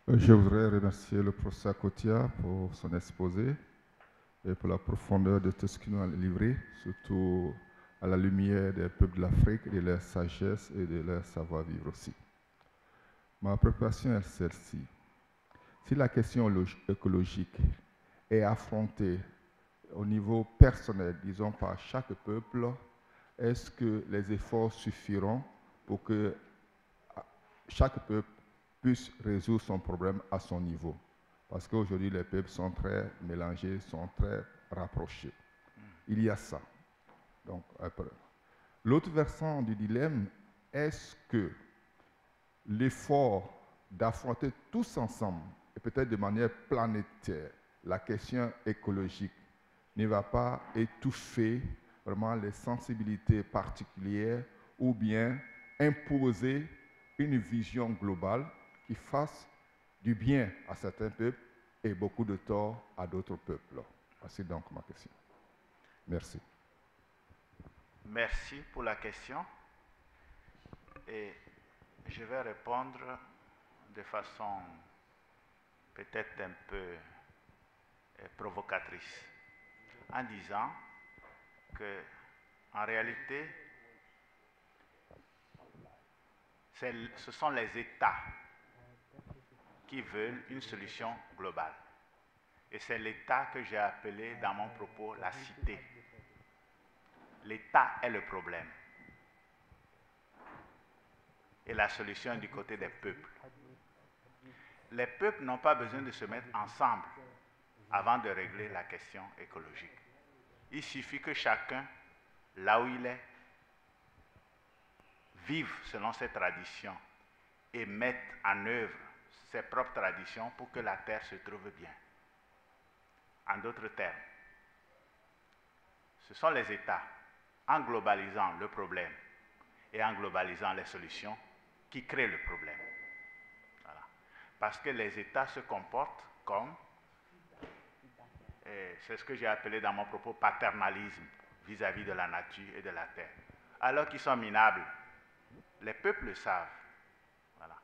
Je voudrais remercier le professeur Kotia pour son exposé et pour la profondeur de tout ce qu'il nous a livré, surtout à la lumière des peuples de l'Afrique, de leur sagesse et de leur savoir-vivre aussi. Ma préoccupation est celle-ci. Si la question écologique est affrontée au niveau personnel, disons par chaque peuple, est-ce que les efforts suffiront pour que chaque peuple puisse résoudre son problème à son niveau? Parce qu'aujourd'hui, les peuples sont très mélangés, sont très rapprochés. Il y a ça. Donc, l'autre versant du dilemme, est-ce que l'effort d'affronter tous ensemble, et peut-être de manière planétaire, la question écologique ne va pas étouffer vraiment les sensibilités particulières ou bien imposer une vision globale qui fasse du bien à certains peuples et beaucoup de tort à d'autres peuples? Voici donc ma question. Merci. Merci pour la question. Et je vais répondre de façon peut-être un peu provocatrice en disant que, en réalité, ce sont les États qui veulent une solution globale. Et c'est l'État que j'ai appelé dans mon propos la cité. L'État est le problème. Et la solution est du côté des peuples. Les peuples n'ont pas besoin de se mettre ensemble avant de régler la question écologique. Il suffit que chacun, là où il est, vive selon ses traditions et mette en œuvre ses propres traditions pour que la terre se trouve bien. En d'autres termes, ce sont les États, en globalisant le problème et en globalisant les solutions, qui créent le problème. Voilà. Parce que les États se comportent comme, c'est ce que j'ai appelé dans mon propos, paternalisme vis-à-vis de la nature et de la terre. Alors qu'ils sont minables, les peuples le savent. Voilà.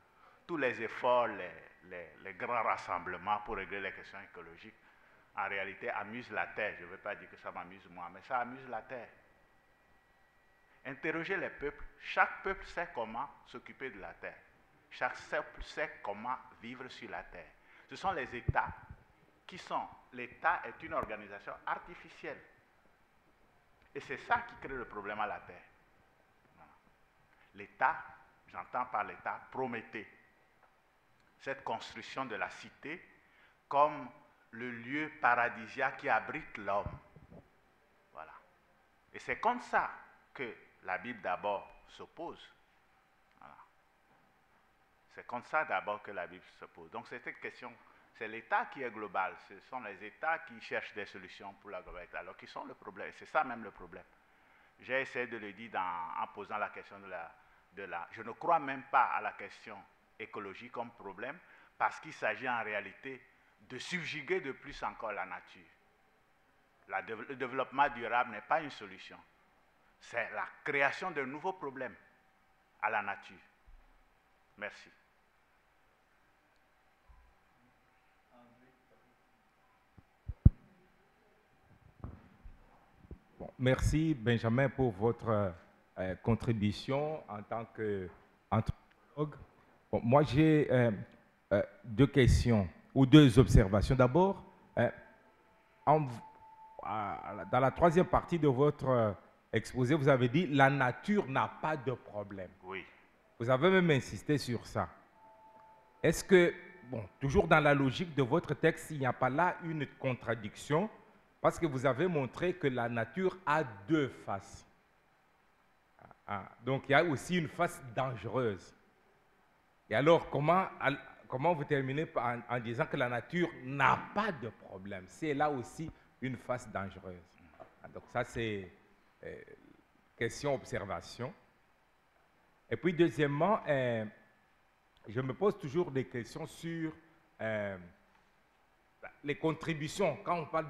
Tous les efforts, les grands rassemblements pour régler les questions écologiques, en réalité, amusent la terre. Je ne veux pas dire que ça m'amuse moi, mais ça amuse la terre. Interrogez les peuples. Chaque peuple sait comment s'occuper de la terre. Chaque peuple sait comment vivre sur la terre. Ce sont les États qui sont... L'État est une organisation artificielle. Et c'est ça qui crée le problème à la terre. Voilà. L'État, j'entends par l'État, Prométhée. Cette construction de la cité comme le lieu paradisiaque qui abrite l'homme. Voilà. Et c'est comme ça que la Bible d'abord s'oppose. Voilà. C'est comme ça d'abord que la Bible s'oppose. Donc c'est cette question, c'est l'État qui est global. Ce sont les États qui cherchent des solutions pour la globalité, alors qu'ils sont le problème. C'est ça même le problème. J'ai essayé de le dire en posant la question de la... Je ne crois même pas à la question écologique comme problème, parce qu'il s'agit en réalité de subjuguer de plus encore la nature. Le développement durable n'est pas une solution. C'est la création de nouveaux problèmes à la nature. Merci. Bon, merci Benjamin pour votre contribution en tant qu'anthropologue. Bon, moi j'ai deux questions ou deux observations. D'abord, dans la troisième partie de votre exposé, vous avez dit la nature n'a pas de problème. Oui. Vous avez même insisté sur ça. Est-ce que, bon, toujours dans la logique de votre texte, il n'y a pas là une contradiction? Parce que vous avez montré que la nature a deux faces. Donc, il y a aussi une face dangereuse. Et alors, comment vous terminez en disant que la nature n'a pas de problème? C'est là aussi une face dangereuse. Donc, ça, c'est question-observation. Et puis, deuxièmement, je me pose toujours des questions sur les contributions. Quand on parle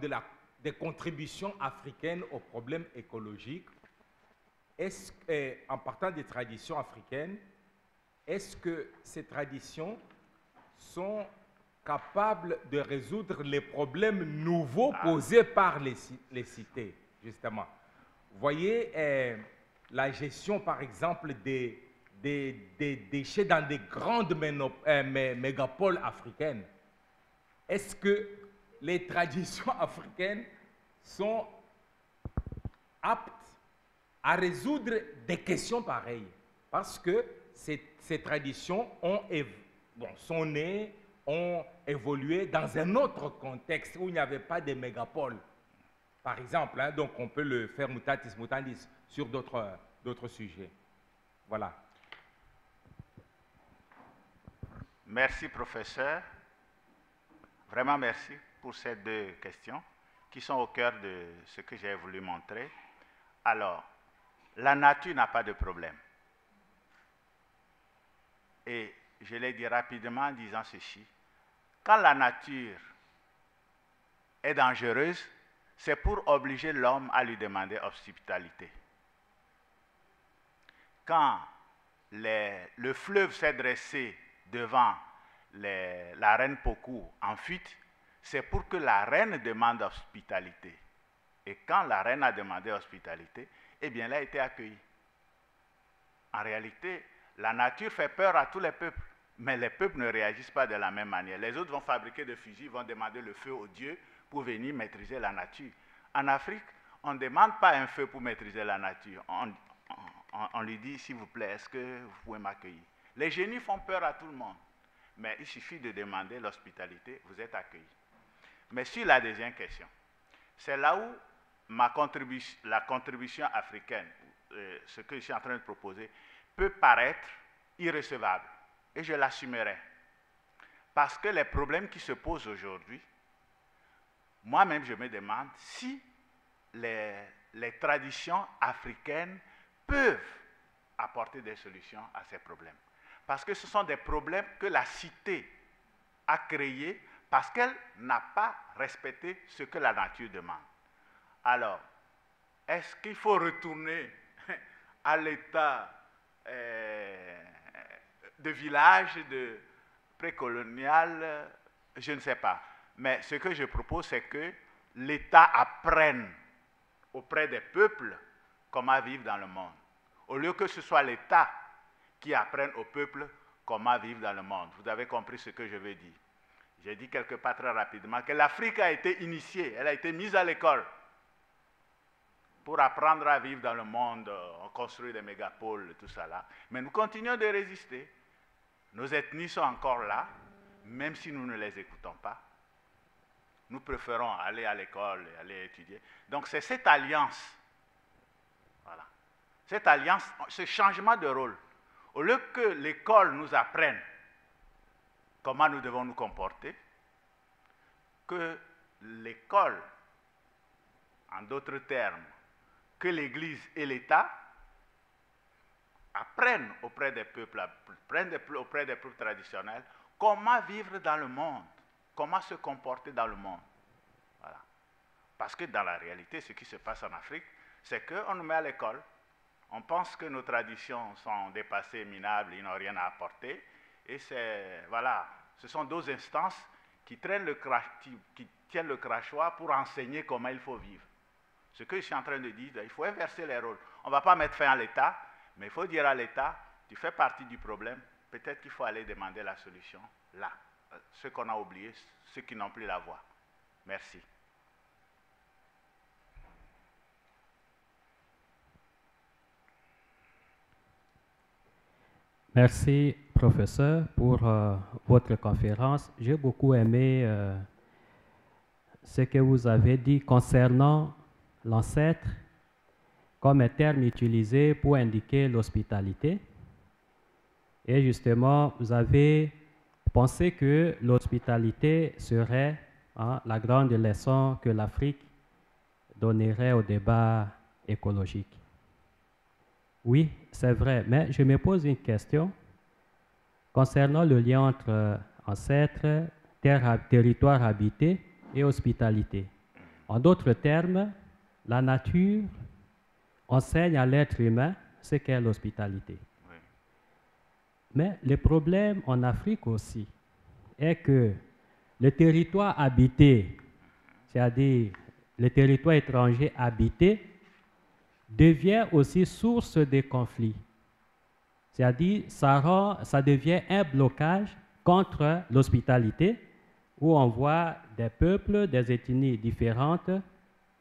des contributions africaines aux problèmes écologiques, en partant des traditions africaines, est-ce que ces traditions sont capable de résoudre les problèmes nouveaux posés par les cités, justement. Vous voyez, la gestion, par exemple, des déchets dans des grandes mégapoles africaines. Est-ce que les traditions africaines sont aptes à résoudre des questions pareilles? Parce que ces traditions sont nées, ont évolué dans un autre contexte où il n'y avait pas de mégapoles. Par exemple, hein, donc on peut le faire mutatis mutandis sur d'autres sujets. Voilà. Merci, professeur. Vraiment merci pour ces deux questions qui sont au cœur de ce que j'ai voulu montrer. Alors, la nature n'a pas de problème. Et je l'ai dit rapidement en disant ceci. Quand la nature est dangereuse, c'est pour obliger l'homme à lui demander hospitalité. Quand le fleuve s'est dressé devant la reine Pokou en fuite, c'est pour que la reine demande hospitalité. Et quand la reine a demandé hospitalité, eh bien, elle a été accueillie. En réalité, la nature fait peur à tous les peuples, mais les peuples ne réagissent pas de la même manière. Les autres vont fabriquer des fusils, vont demander le feu aux dieux pour venir maîtriser la nature. En Afrique, on ne demande pas un feu pour maîtriser la nature. On lui dit, s'il vous plaît, est-ce que vous pouvez m'accueillir? Les génies font peur à tout le monde, mais il suffit de demander l'hospitalité, vous êtes accueillis. Mais sur la deuxième question, c'est là où la contribution africaine, ce que je suis en train de proposer, peut paraître irrecevable. Et je l'assumerai. Parce que les problèmes qui se posent aujourd'hui, moi-même je me demande si les traditions africaines peuvent apporter des solutions à ces problèmes. Parce que ce sont des problèmes que la cité a créés parce qu'elle n'a pas respecté ce que la nature demande. Alors, est-ce qu'il faut retourner à l'état de village de précolonial? Je ne sais pas. Mais ce que je propose, c'est que l'État apprenne auprès des peuples comment vivre dans le monde. Au lieu que ce soit l'État qui apprenne au peuple comment vivre dans le monde. Vous avez compris ce que je veux dire. J'ai dit quelque part très rapidement que l'Afrique a été initiée, elle a été mise à l'école pour apprendre à vivre dans le monde, on construit des mégapoles, tout ça là. Mais nous continuons de résister. Nos ethnies sont encore là, même si nous ne les écoutons pas. Nous préférons aller à l'école et aller étudier. Donc c'est cette alliance, voilà, cette alliance, ce changement de rôle. Au lieu que l'école nous apprenne comment nous devons nous comporter, que l'école, en d'autres termes, que l'Église et l'État apprennent auprès des peuples, auprès des peuples traditionnels, comment vivre dans le monde, comment se comporter dans le monde. Voilà. Parce que dans la réalité, ce qui se passe en Afrique, c'est qu'on nous met à l'école, on pense que nos traditions sont dépassées, minables, ils n'ont rien à apporter, et voilà, ce sont deux instances qui tiennent le crachoir pour enseigner comment il faut vivre. Ce que je suis en train de dire, il faut inverser les rôles. On ne va pas mettre fin à l'État, mais il faut dire à l'État, tu fais partie du problème, peut-être qu'il faut aller demander la solution là. Ceux qu'on a oubliés, ceux qui n'ont plus la voix. Merci. Merci, professeur, pour votre conférence. J'ai beaucoup aimé ce que vous avez dit concernant l'ancêtre comme un terme utilisé pour indiquer l'hospitalité. Et justement, vous avez pensé que l'hospitalité serait la grande leçon que l'Afrique donnerait au débat écologique. Oui, c'est vrai, mais je me pose une question concernant le lien entre ancêtres, territoire habité et hospitalité. En d'autres termes, la nature enseigne à l'être humain ce qu'est l'hospitalité. Mais le problème en Afrique aussi est que le territoire habité, c'est-à-dire le territoire étranger habité, devient aussi source de conflits. C'est-à-dire, ça devient un blocage contre l'hospitalité, où on voit des peuples, des ethnies différentes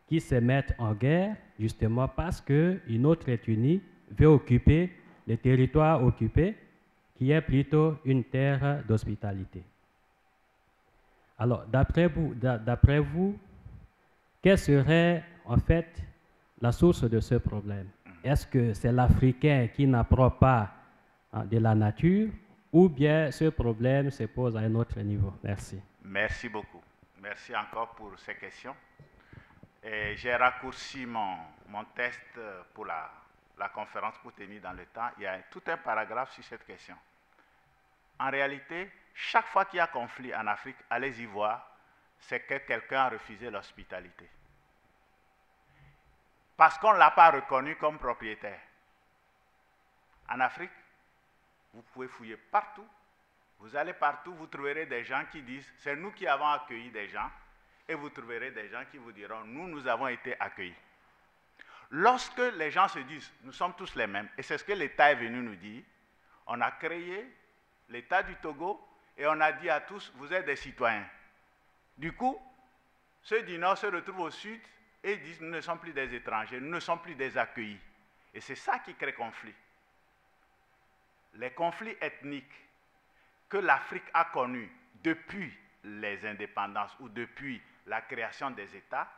qui se mettent en guerre, justement parce qu'une autre ethnie veut occuper le territoire occupé, qui est plutôt une terre d'hospitalité. Alors, d'après vous, quelle serait en fait la source de ce problème? Est-ce que c'est l'Africain qui n'apprend pas de la nature, ou bien ce problème se pose à un autre niveau? Merci. Merci beaucoup. Merci encore pour ces questions. J'ai raccourci mon test pour la conférence pour tenir dans le temps. Il y a tout un paragraphe sur cette question. En réalité, chaque fois qu'il y a conflit en Afrique, allez-y voir, c'est que quelqu'un a refusé l'hospitalité. Parce qu'on ne l'a pas reconnu comme propriétaire. En Afrique, vous pouvez fouiller partout. Vous allez partout, vous trouverez des gens qui disent « c'est nous qui avons accueilli des gens » et vous trouverez des gens qui vous diront « nous avons été accueillis ». Lorsque les gens se disent « nous sommes tous les mêmes », et c'est ce que l'État est venu nous dire, on a créé l'État du Togo et on a dit à tous « vous êtes des citoyens ». Du coup, ceux du Nord se retrouvent au Sud et disent « nous ne sommes plus des étrangers, nous ne sommes plus des accueillis ». Et c'est ça qui crée conflit. Les conflits ethniques que l'Afrique a connus depuis les indépendances ou depuis la création des États,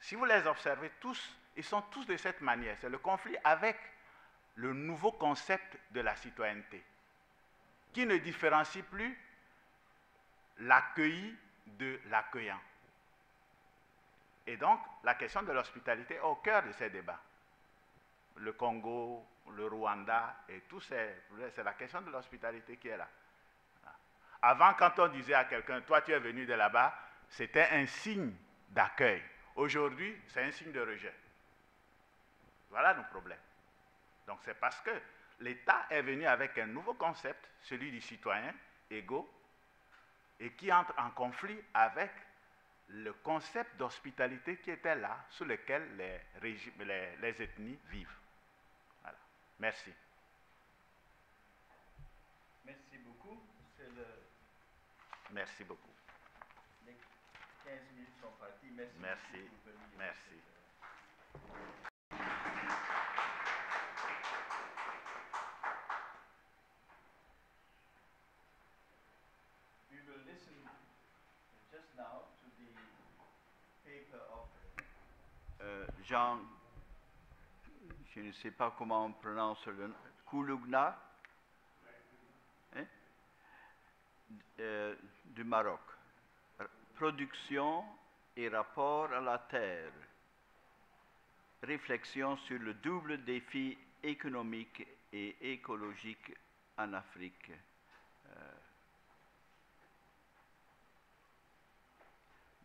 si vous les observez tous, ils sont tous de cette manière. C'est le conflit avec le nouveau concept de la citoyenneté, qui ne différencie plus l'accueilli de l'accueillant. Et donc, la question de l'hospitalité est au cœur de ces débats. Le Congo, le Rwanda, et tout c'est la question de l'hospitalité qui est là. Avant, quand on disait à quelqu'un, toi tu es venu de là-bas, c'était un signe d'accueil. Aujourd'hui, c'est un signe de rejet. Voilà nos problèmes. Donc c'est parce que l'État est venu avec un nouveau concept, celui du citoyen égaux, et qui entre en conflit avec le concept d'hospitalité qui était là, sous lequel les ethnies vivent. Voilà. Merci. Merci beaucoup. Merci beaucoup. Les 15 minutes sont parties. Merci. Merci. Merci. We will listen just now to the paper of Jean, je ne sais pas comment on prononce le nom, Koulougna, hein, du Maroc. Production et rapport à la terre. Réflexion sur le double défi économique et écologique en Afrique.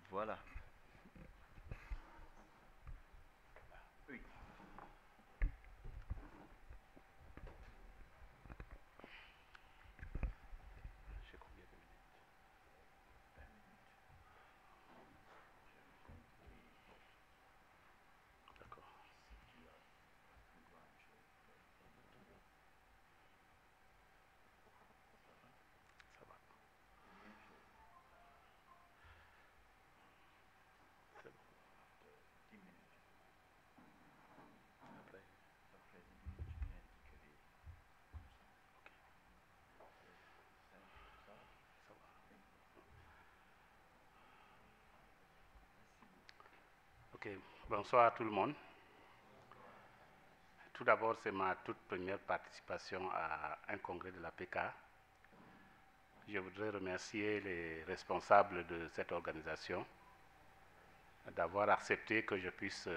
Voilà. Oui. J'ai combien de minutes? 20 minutes. D'accord. Ça va. C'est bon. 10 minutes. Après. Après 10 minutes, je viens indiquer Ça va. Ok, bonsoir à tout le monde. Tout d'abord, c'est ma toute première participation à un congrès de la PK. Je voudrais remercier les responsables de cette organisation d'avoir accepté que je puisse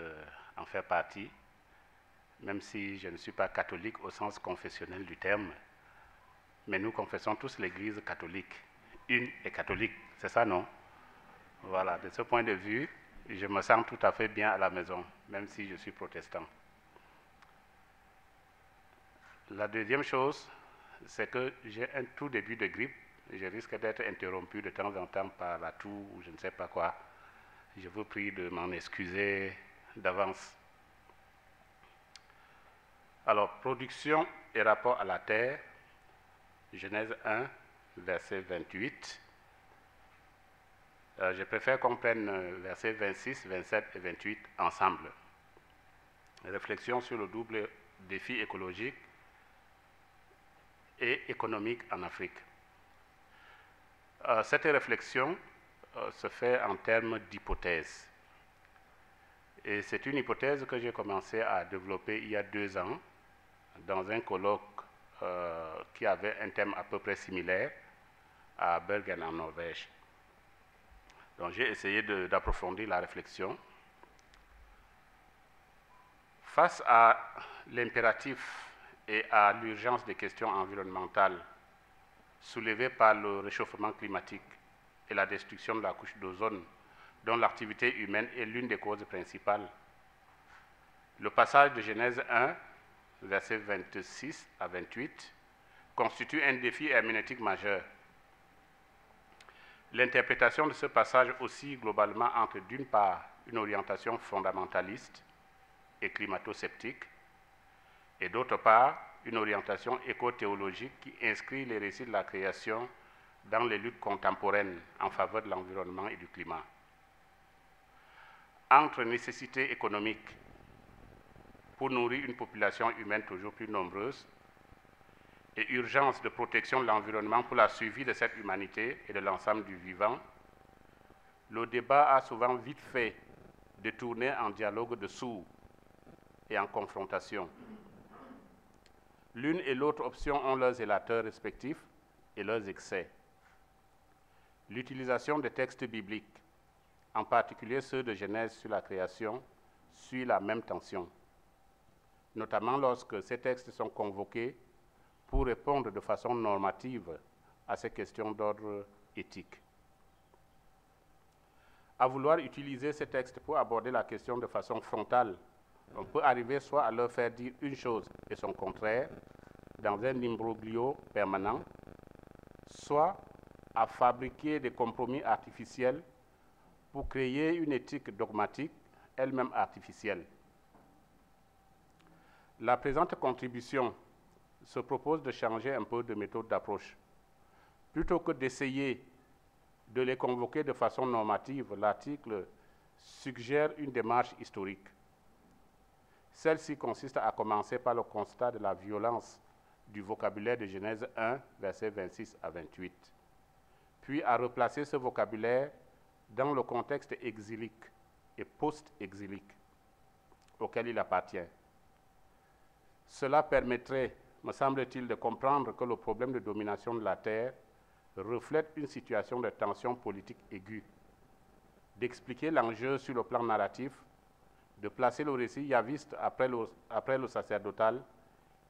en faire partie, même si je ne suis pas catholique au sens confessionnel du terme, mais nous confessons tous l'Église catholique, une et catholique, c'est ça, non? Voilà, de ce point de vue, je me sens tout à fait bien à la maison, même si je suis protestant. La deuxième chose, c'est que j'ai un tout début de grippe je risque d'être interrompu de temps en temps par la toux ou je ne sais pas quoi. Je vous prie de m'en excuser d'avance. Alors, production et rapport à la terre, Genèse 1, verset 28. Je préfère qu'on prenne versets 26, 27 et 28 ensemble. Réflexion sur le double défi écologique et économique en Afrique. Cette réflexion se fait en termes d'hypothèse. Et c'est une hypothèse que j'ai commencé à développer il y a 2 ans dans un colloque qui avait un thème à peu près similaire à Bergen en Norvège. Donc j'ai essayé d'approfondir la réflexion. Face à l'impératif et à l'urgence des questions environnementales soulevées par le réchauffement climatique et la destruction de la couche d'ozone, dont l'activité humaine est l'une des causes principales, le passage de Genèse 1, versets 26 à 28, constitue un défi herméneutique majeur. L'interprétation de ce passage oscille globalement entre, d'une part, une orientation fondamentaliste et climato-sceptique, et d'autre part, une orientation éco-théologique qui inscrit les récits de la création dans les luttes contemporaines en faveur de l'environnement et du climat. Entre nécessité économique pour nourrir une population humaine toujours plus nombreuse et urgence de protection de l'environnement pour la survie de cette humanité et de l'ensemble du vivant, le débat a souvent vite fait de tourner en dialogue de sourds et en confrontation. L'une et l'autre option ont leurs élateurs respectifs et leurs excès. L'utilisation des textes bibliques, en particulier ceux de Genèse sur la création, suit la même tension, notamment lorsque ces textes sont convoqués pour répondre de façon normative à ces questions d'ordre éthique. À vouloir utiliser ces textes pour aborder la question de façon frontale, on peut arriver soit à leur faire dire une chose et son contraire, dans un imbroglio permanent, soit à fabriquer des compromis artificiels pour créer une éthique dogmatique, elle-même artificielle. La présente contribution se propose de changer un peu de méthode d'approche. Plutôt que d'essayer de les convoquer de façon normative, l'article suggère une démarche historique. Celle-ci consiste à commencer par le constat de la violence du vocabulaire de Genèse 1, versets 26 à 28, puis à replacer ce vocabulaire dans le contexte exilique et post-exilique auquel il appartient. Cela permettrait, me semble-t-il, de comprendre que le problème de domination de la Terre reflète une situation de tension politique aiguë, d'expliquer l'enjeu sur le plan narratif, de placer le récit yaviste après le sacerdotal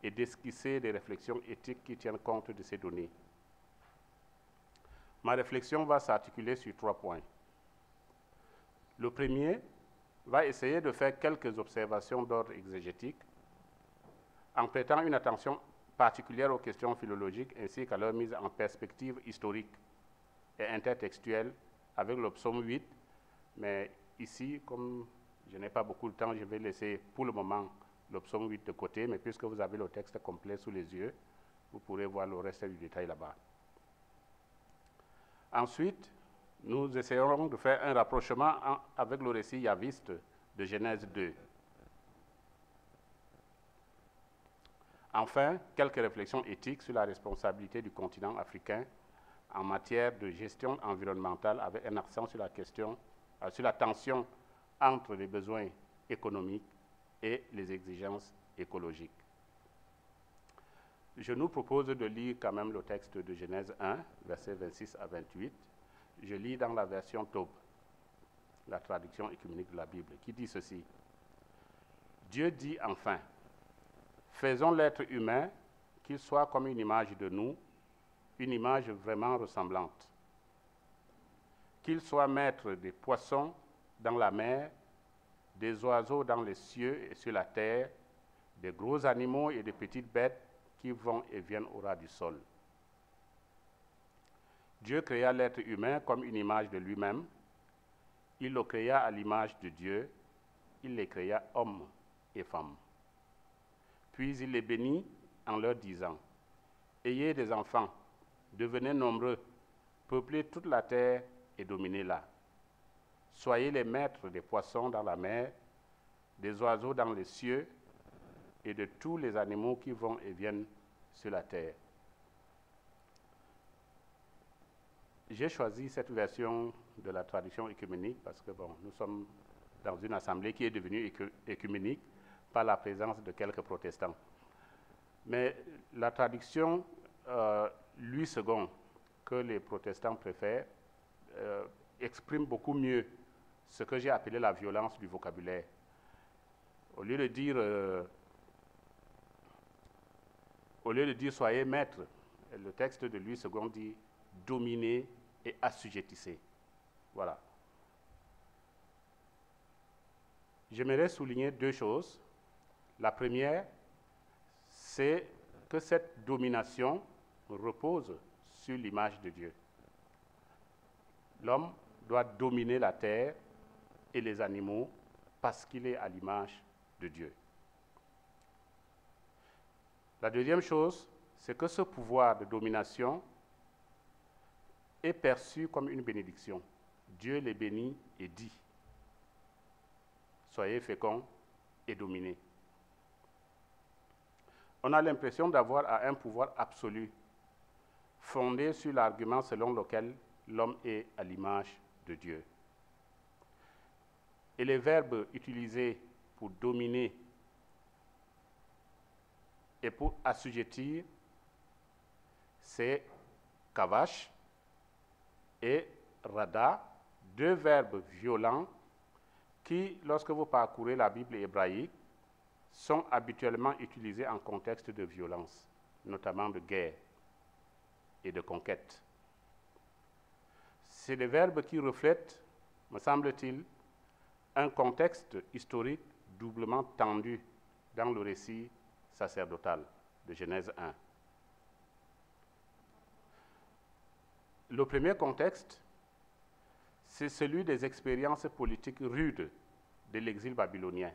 et d'esquisser des réflexions éthiques qui tiennent compte de ces données. Ma réflexion va s'articuler sur 3 points. Le premier va essayer de faire quelques observations d'ordre exégétique en prêtant une attention particulière aux questions philologiques ainsi qu'à leur mise en perspective historique et intertextuelle avec le psaume 8, mais ici, comme je n'ai pas beaucoup de temps, je vais laisser pour le moment le psaume 8 de côté, mais puisque vous avez le texte complet sous les yeux, vous pourrez voir le reste du détail là-bas. Ensuite, nous essayerons de faire un rapprochement avec le récit yaviste de Genèse 2. Enfin, quelques réflexions éthiques sur la responsabilité du continent africain en matière de gestion environnementale avec un accent sur la tension entre les besoins économiques et les exigences écologiques. Je nous propose de lire quand même le texte de Genèse 1, versets 26 à 28. Je lis dans la version Taube, la traduction œcuménique de la Bible, qui dit ceci. Dieu dit enfin, faisons l'être humain, qu'il soit comme une image de nous, une image vraiment ressemblante. Qu'il soit maître des poissons dans la mer, des oiseaux dans les cieux et sur la terre, des gros animaux et des petites bêtes qui vont et viennent au ras du sol. Dieu créa l'être humain comme une image de lui-même. Il le créa à l'image de Dieu. Il les créa hommes et femmes. Puis il les bénit en leur disant, « Ayez des enfants, devenez nombreux, peuplez toute la terre et dominez-la. Soyez les maîtres des poissons dans la mer, des oiseaux dans les cieux et de tous les animaux qui vont et viennent sur la terre. » J'ai choisi cette version de la traduction œcuménique parce que nous sommes dans une assemblée qui est devenue œcuménique par la présence de quelques protestants. Mais la traduction Louis II, que les protestants préfèrent, exprime beaucoup mieux ce que j'ai appelé la violence du vocabulaire. Au lieu de dire soyez maîtres, le texte de Louis II dit dominez et assujettissez. Voilà. J'aimerais souligner deux choses. La première, c'est que cette domination repose sur l'image de Dieu. L'homme doit dominer la terre et les animaux parce qu'il est à l'image de Dieu. La deuxième chose, c'est que ce pouvoir de domination est perçu comme une bénédiction. Dieu les bénit et dit, soyez féconds et dominez. On a l'impression d'avoir un pouvoir absolu, fondé sur l'argument selon lequel l'homme est à l'image de Dieu. Et les verbes utilisés pour dominer et pour assujettir, c'est kavash et rada, deux verbes violents qui, lorsque vous parcourez la Bible hébraïque, sont habituellement utilisés en contexte de violence, notamment de guerre et de conquête. C'est des verbes qui reflètent, me semble-t-il, un contexte historique doublement tendu dans le récit sacerdotal de Genèse 1. Le premier contexte, c'est celui des expériences politiques rudes de l'exil babylonien.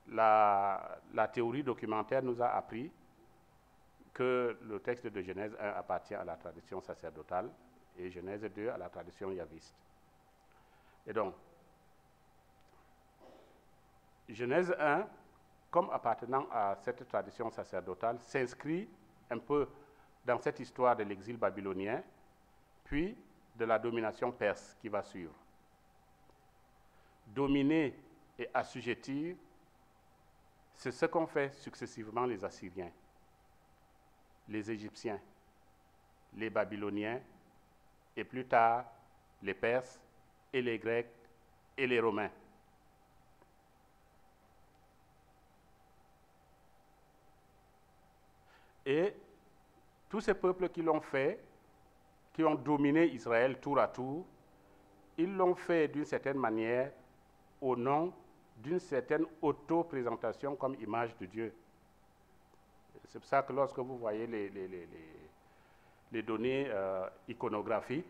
La théorie documentaire nous a appris que le texte de Genèse 1 appartient à la tradition sacerdotale et Genèse 2 à la tradition yaviste. Et donc, Genèse 1, comme appartenant à cette tradition sacerdotale, s'inscrit un peu dans cette histoire de l'exil babylonien, puis de la domination perse qui va suivre. Dominer et assujettir, c'est ce qu'ont fait successivement les Assyriens, les Égyptiens, les Babyloniens, et plus tard les Perses et les Grecs et les Romains. Et tous ces peuples qui l'ont fait, qui ont dominé Israël tour à tour, ils l'ont fait d'une certaine manière au nom d'une certaine auto-présentation comme image de Dieu. C'est pour ça que lorsque vous voyez les données iconographiques,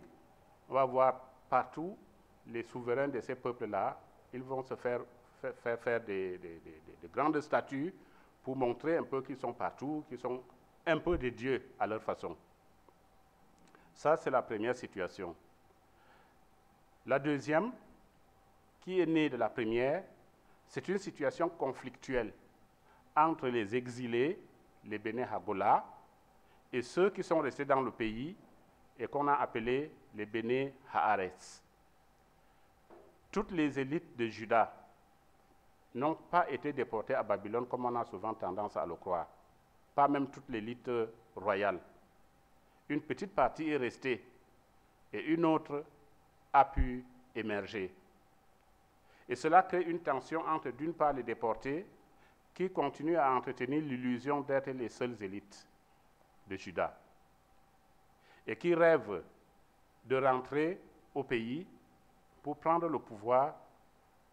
on va voir partout les souverains de ces peuples-là, ils vont se faire de grandes statues pour montrer un peu qu'ils sont partout, qu'ils sont un peu des dieux à leur façon. Ça, c'est la première situation. La deuxième, qui est née de la première, c'est une situation conflictuelle entre les exilés, les Béné Hagola, et ceux qui sont restés dans le pays et qu'on a appelés les Béné Haaretz. Toutes les élites de Juda n'ont pas été déportées à Babylone comme on a souvent tendance à le croire. Pas même toute l'élite royale. Une petite partie est restée et une autre a pu émerger. Et cela crée une tension entre, d'une part, les déportés qui continuent à entretenir l'illusion d'être les seules élites de Juda et qui rêvent de rentrer au pays pour prendre le pouvoir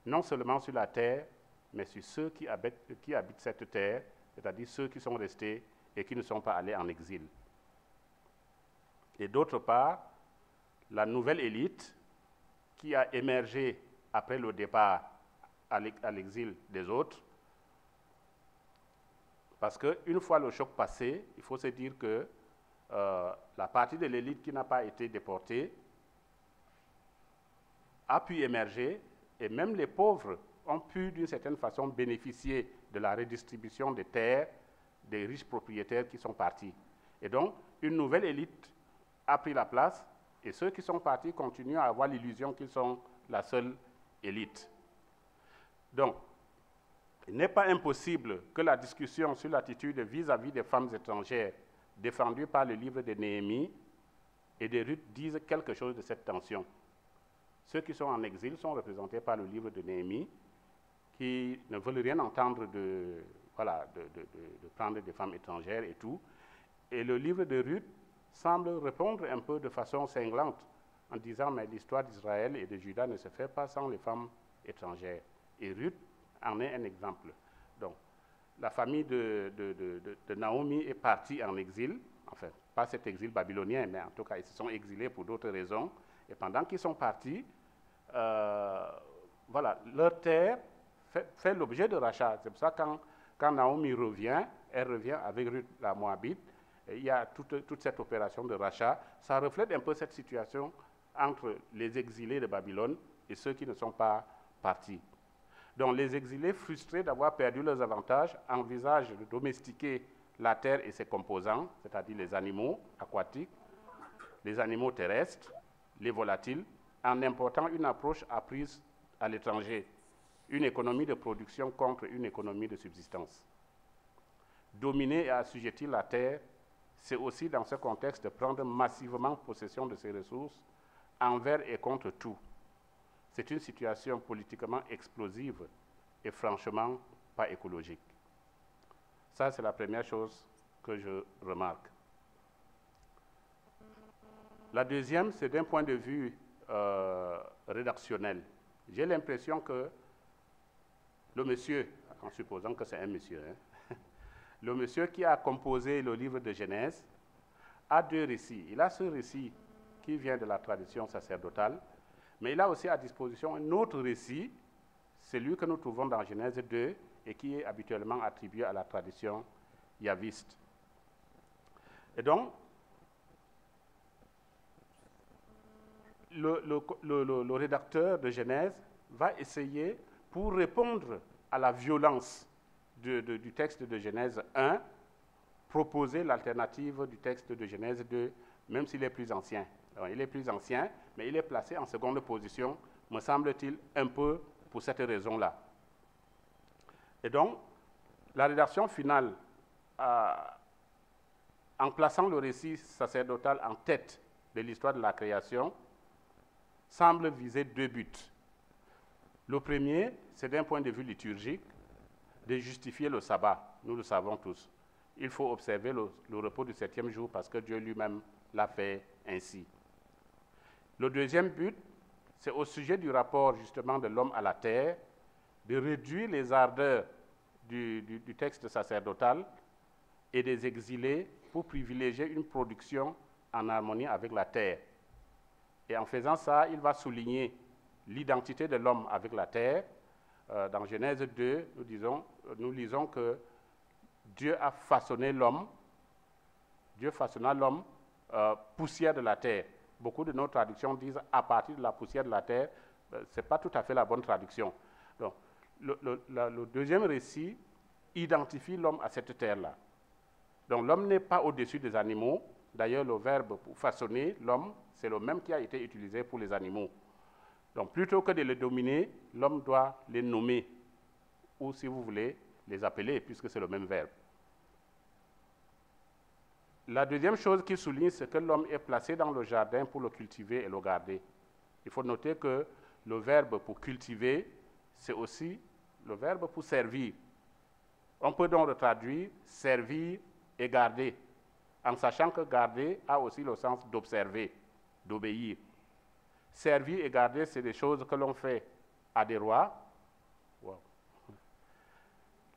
non seulement sur la terre, mais sur ceux qui habitent cette terre, c'est-à-dire ceux qui sont restés et qui ne sont pas allés en exil. Et d'autre part, la nouvelle élite qui a émergé après le départ à l'exil des autres. Parce qu'une fois le choc passé, il faut se dire que la partie de l'élite qui n'a pas été déportée a pu émerger, et même les pauvres ont pu d'une certaine façon bénéficier de la redistribution des terres des riches propriétaires qui sont partis. Et donc, une nouvelle élite a pris la place, et ceux qui sont partis continuent à avoir l'illusion qu'ils sont la seule élite. Donc, il n'est pas impossible que la discussion sur l'attitude vis-à-vis des femmes étrangères défendue par le livre de Néhémie et de Ruth dise quelque chose de cette tension. Ceux qui sont en exil sont représentés par le livre de Néhémie, qui ne veulent rien entendre de prendre des femmes étrangères et tout. Et le livre de Ruth semble répondre un peu de façon cinglante en disant « mais l'histoire d'Israël et de Juda ne se fait pas sans les femmes étrangères ». Et Ruth en est un exemple. Donc, la famille de Naomi est partie en exil, enfin, pas cet exil babylonien, mais en tout cas, ils se sont exilés pour d'autres raisons. Et pendant qu'ils sont partis, voilà, leur terre fait l'objet de rachat. C'est pour ça que quand Naomi revient, elle revient avec Ruth la Moabite. Et il y a toute cette opération de rachat. Ça reflète un peu cette situation entre les exilés de Babylone et ceux qui ne sont pas partis. Donc les exilés, frustrés d'avoir perdu leurs avantages, envisagent de domestiquer la terre et ses composants, c'est-à-dire les animaux aquatiques, les animaux terrestres, les volatiles, en important une approche apprise à l'étranger, une économie de production contre une économie de subsistance. Dominer et assujettir la terre, c'est aussi dans ce contexte de prendre massivement possession de ses ressources envers et contre tout. C'est une situation politiquement explosive et franchement pas écologique. Ça, c'est la première chose que je remarque. La deuxième, c'est d'un point de vue rédactionnel. J'ai l'impression que le monsieur, en supposant que c'est un monsieur, hein, le monsieur qui a composé le livre de Genèse a deux récits. Il a ce récit qui vient de la tradition sacerdotale, mais il a aussi à disposition un autre récit, celui que nous trouvons dans Genèse 2 et qui est habituellement attribué à la tradition yaviste. Et donc, le rédacteur de Genèse va essayer, pour répondre à la violence du texte de Genèse 1, proposer l'alternative du texte de Genèse 2, même s'il est plus ancien. Alors, il est plus ancien, mais il est placé en seconde position, me semble-t-il, un peu pour cette raison-là. Et donc, la rédaction finale, en plaçant le récit sacerdotal en tête de l'histoire de la création, semble viser deux buts. Le premier, c'est d'un point de vue liturgique, de justifier le sabbat. Nous le savons tous. Il faut observer le repos du 7e jour parce que Dieu lui-même l'a fait ainsi. Le deuxième but, c'est au sujet du rapport justement de l'homme à la terre, de réduire les ardeurs du texte sacerdotal et des exilés pour privilégier une production en harmonie avec la terre. Et en faisant ça, il va souligner l'identité de l'homme avec la terre. Dans Genèse 2, nous lisons que Dieu a façonné l'homme, Dieu façonna l'homme poussière de la terre. Beaucoup de nos traductions disent à partir de la poussière de la terre. Ce n'est pas tout à fait la bonne traduction. Donc, le deuxième récit identifie l'homme à cette terre-là. Donc l'homme n'est pas au-dessus des animaux. D'ailleurs, le verbe pour façonner l'homme, c'est le même qui a été utilisé pour les animaux. Donc plutôt que de les dominer, l'homme doit les nommer, ou si vous voulez, les appeler, puisque c'est le même verbe. La deuxième chose qu'il souligne, c'est que l'homme est placé dans le jardin pour le cultiver et le garder. Il faut noter que le verbe pour cultiver, c'est aussi le verbe pour servir. On peut donc le traduire servir et garder, en sachant que garder a aussi le sens d'observer, d'obéir. Servir et garder, c'est des choses que l'on fait à des rois. Wow.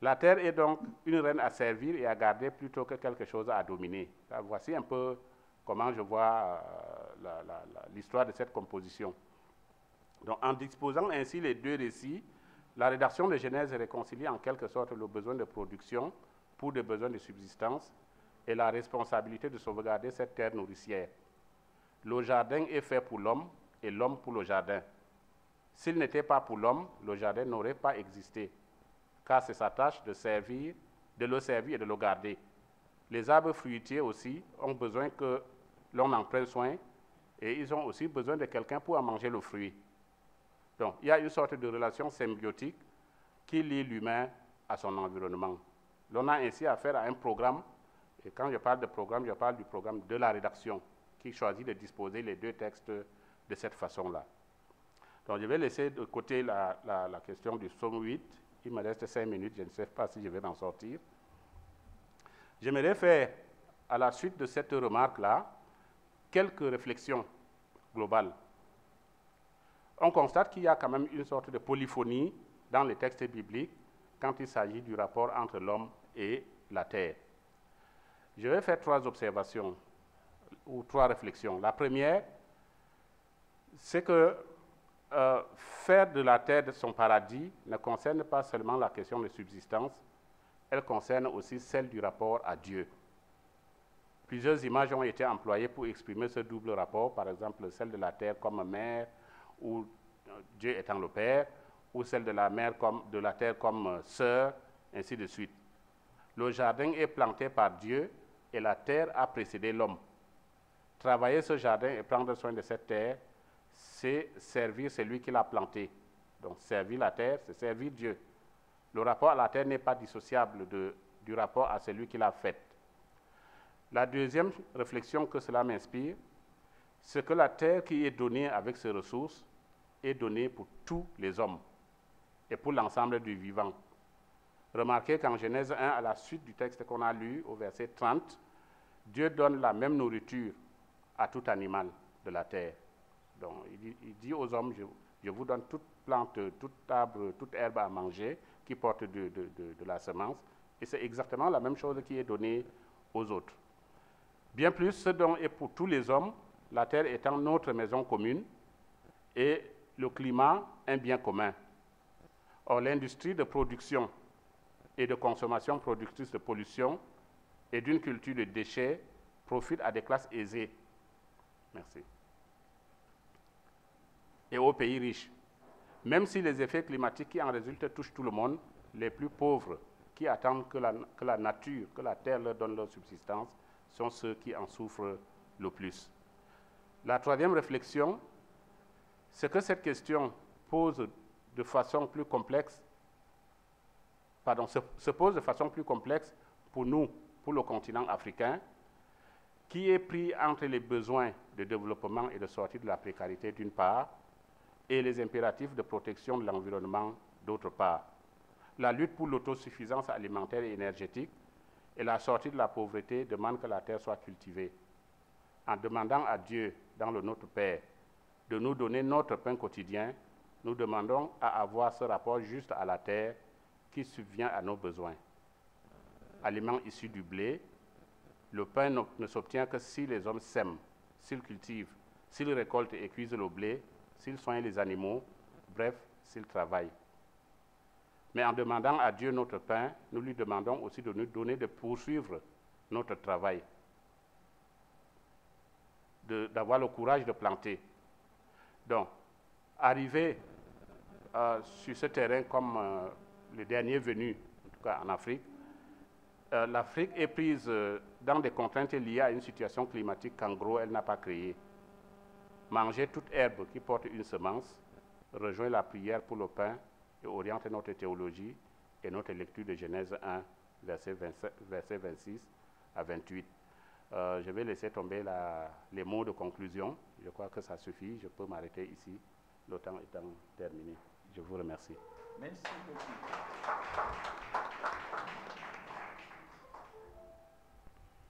La terre est donc une reine à servir et à garder plutôt que quelque chose à dominer. Voici un peu comment je vois l'histoire de cette composition. Donc, en disposant ainsi les deux récits, la rédaction de Genèse réconcilie en quelque sorte le besoin de production pour des besoins de subsistance et la responsabilité de sauvegarder cette terre nourricière. Le jardin est fait pour l'homme et l'homme pour le jardin. S'il n'était pas pour l'homme, le jardin n'aurait pas existé, car c'est sa tâche de le servir et de le garder. Les arbres fruitiers aussi ont besoin que l'on en prenne soin et ils ont aussi besoin de quelqu'un pour en manger le fruit. Donc, il y a une sorte de relation symbiotique qui lie l'humain à son environnement. L'on a ainsi affaire à un programme, et quand je parle de programme, je parle du programme de la rédaction, qui choisit de disposer les deux textes de cette façon-là. Donc, je vais laisser de côté la question du psaume 8. Il me reste 5 minutes, je ne sais pas si je vais m'en sortir. J'aimerais faire, à la suite de cette remarque-là, quelques réflexions globales. On constate qu'il y a quand même une sorte de polyphonie dans les textes bibliques quand il s'agit du rapport entre l'homme et la terre. Je vais faire 3 observations ou 3 réflexions. La première, c'est que faire de la terre son paradis ne concerne pas seulement la question de subsistance, elle concerne aussi celle du rapport à Dieu. Plusieurs images ont été employées pour exprimer ce double rapport, par exemple celle de la terre comme mère, ou Dieu étant le Père, ou celle de la terre comme sœur, ainsi de suite. Le jardin est planté par Dieu et la terre a précédé l'homme. Travailler ce jardin et prendre soin de cette terre, c'est servir celui qui l'a planté. Donc servir la terre, c'est servir Dieu. Le rapport à la terre n'est pas dissociable du rapport à celui qui l'a faite. La deuxième réflexion que cela m'inspire, c'est que la terre qui est donnée avec ses ressources est donnée pour tous les hommes et pour l'ensemble du vivant. Remarquez qu'en Genèse 1, à la suite du texte qu'on a lu, au verset 30, Dieu donne la même nourriture à tout animal de la terre. Donc, il dit aux hommes, je vous donne toute plante, tout arbre, toute herbe à manger qui porte de la semence. Et c'est exactement la même chose qui est donnée aux autres. Bien plus, ce don est pour tous les hommes, la terre étant notre maison commune et le climat un bien commun. Or, l'industrie de production et de consommation productrice de pollution et d'une culture de déchets profite à des classes aisées. Merci. Et aux pays riches. Même si les effets climatiques qui en résultent touchent tout le monde, les plus pauvres qui attendent que la nature, que la terre leur donne leur subsistance, sont ceux qui en souffrent le plus. La troisième réflexion, c'est que cette question pose de façon plus complexe, se pose de façon plus complexe pour nous, pour le continent africain, qui est pris entre les besoins de développement et de sortie de la précarité d'une part, et les impératifs de protection de l'environnement d'autre part. La lutte pour l'autosuffisance alimentaire et énergétique et la sortie de la pauvreté demandent que la terre soit cultivée. En demandant à Dieu, dans le Notre Père, de nous donner notre pain quotidien, nous demandons à avoir ce rapport juste à la terre qui subvient à nos besoins. Aliments issus du blé, le pain ne s'obtient que si les hommes sèment, s'ils cultivent, s'ils récoltent et cuisent le blé, s'ils soignent les animaux, bref, s'ils travaillent. Mais en demandant à Dieu notre pain, nous lui demandons aussi de nous donner de poursuivre notre travail, d'avoir le courage de planter. Donc, arriver sur ce terrain comme le dernier venu, en tout cas en Afrique, l'Afrique est prise dans des contraintes liées à une situation climatique qu'en gros elle n'a pas créée. Manger toute herbe qui porte une semence rejoint la prière pour le pain et oriente notre théologie et notre lecture de Genèse 1, verset 26 à 28. Je vais laisser tomber les mots de conclusion. Je crois que ça suffit. Je peux m'arrêter ici, le temps étant terminé. Je vous remercie. Merci beaucoup.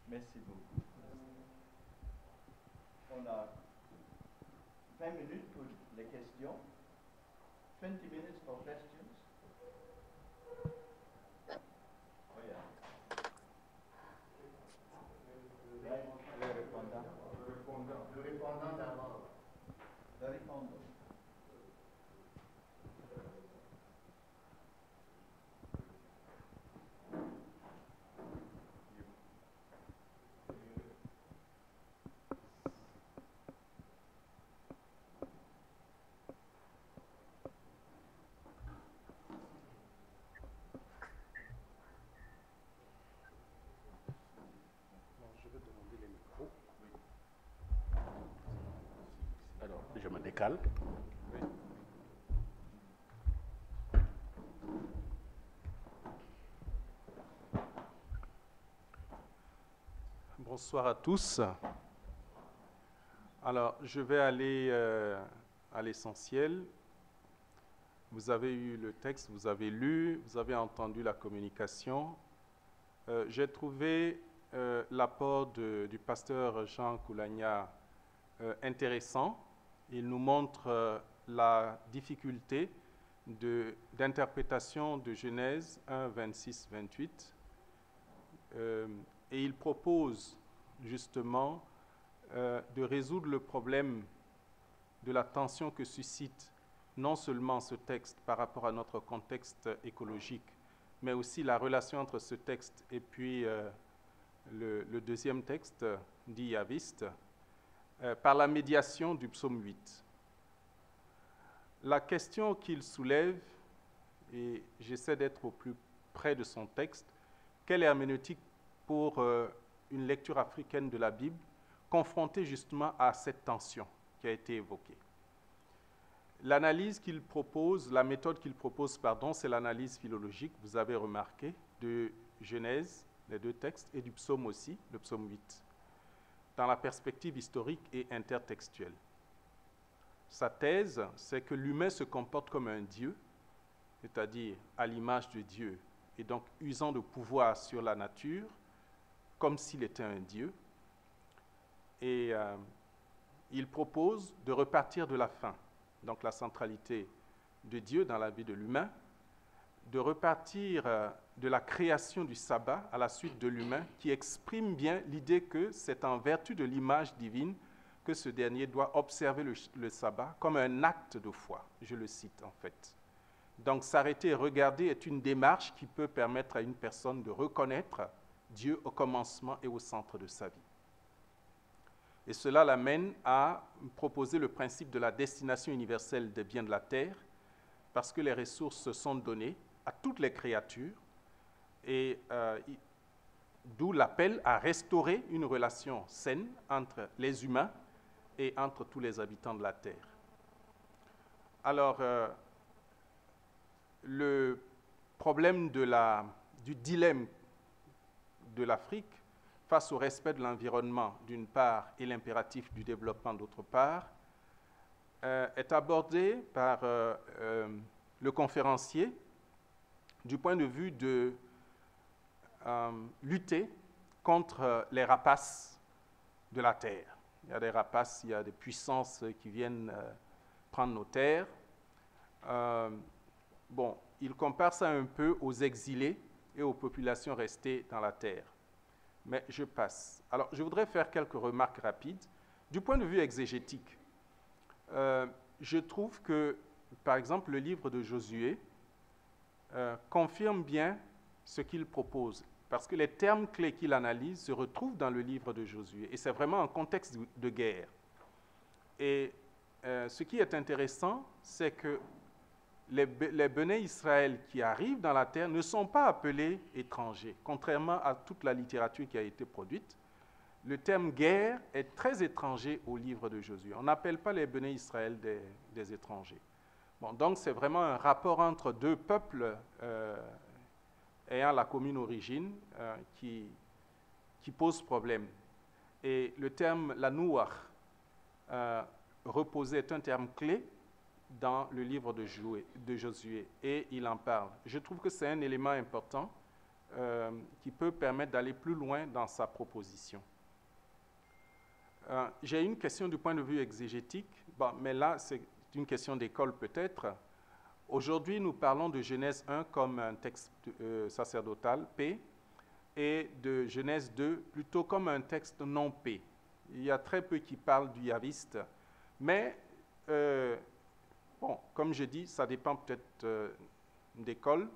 Merci beaucoup. On a 20 minutes pour les questions. 20 minutes for questions. Oh yeah. Les répondants. Sénégal. Bonsoir à tous. Alors, je vais aller à l'essentiel. Vous avez eu le texte, vous avez lu, vous avez entendu la communication. J'ai trouvé l'apport du pasteur Jean Koulagna intéressant. Il nous montre la difficulté d'interprétation de Genèse 1, 26, 28. Et il propose justement de résoudre le problème de la tension que suscite non seulement ce texte par rapport à notre contexte écologique, mais aussi la relation entre ce texte et puis le deuxième texte, dit Yaviste, par la médiation du psaume 8. La question qu'il soulève, et j'essaie d'être au plus près de son texte, quelle herméneutique pour une lecture africaine de la Bible, confrontée justement à cette tension qui a été évoquée. L'analyse qu'il propose, la méthode qu'il propose, pardon, c'est l'analyse philologique, vous avez remarqué, de Genèse, les deux textes, et du psaume aussi, le psaume 8, dans la perspective historique et intertextuelle. Sa thèse, c'est que l'humain se comporte comme un Dieu, c'est-à-dire à l'image de Dieu, et donc usant de pouvoir sur la nature, comme s'il était un Dieu. Et il propose de repartir de la fin, donc la centralité de Dieu dans la vie de l'humain, de repartir de la création du sabbat à la suite de l'humain, qui exprime bien l'idée que c'est en vertu de l'image divine que ce dernier doit observer le sabbat comme un acte de foi, je le cite en fait. Donc s'arrêter et regarder est une démarche qui peut permettre à une personne de reconnaître Dieu au commencement et au centre de sa vie. Et cela l'amène à proposer le principe de la destination universelle des biens de la terre, parce que les ressources se sont données à toutes les créatures, et d'où l'appel à restaurer une relation saine entre les humains et entre tous les habitants de la terre. Alors, le problème du dilemme de l'Afrique face au respect de l'environnement d'une part et l'impératif du développement d'autre part, est abordé par le conférencier du point de vue de lutter contre les rapaces de la terre. Il y a des rapaces, il y a des puissances qui viennent prendre nos terres. Bon, il compare ça un peu aux exilés et aux populations restées dans la terre. Mais je passe. Alors, je voudrais faire quelques remarques rapides. Du point de vue exégétique, je trouve que, par exemple, le livre de Josué confirme bien ce qu'il propose, parce que les termes clés qu'il analyse se retrouvent dans le livre de Josué, et c'est vraiment un contexte de guerre. Et ce qui est intéressant, c'est que les Béné Israël qui arrivent dans la terre ne sont pas appelés étrangers, contrairement à toute la littérature qui a été produite. Le terme guerre est très étranger au livre de Josué. On n'appelle pas les Béné Israël des étrangers. Bon, donc c'est vraiment un rapport entre deux peuples ayant la commune origine qui pose problème. Et le terme la nouach, reposer, est un terme clé dans le livre de Josué, et il en parle. Je trouve que c'est un élément important qui peut permettre d'aller plus loin dans sa proposition. J'ai une question du point de vue exégétique, bon, mais là c'est une question d'école peut-être. Aujourd'hui, nous parlons de Genèse 1 comme un texte sacerdotal, P, et de Genèse 2 plutôt comme un texte non P. Il y a très peu qui parlent du yaviste, mais bon, comme je dis, ça dépend peut-être d'école.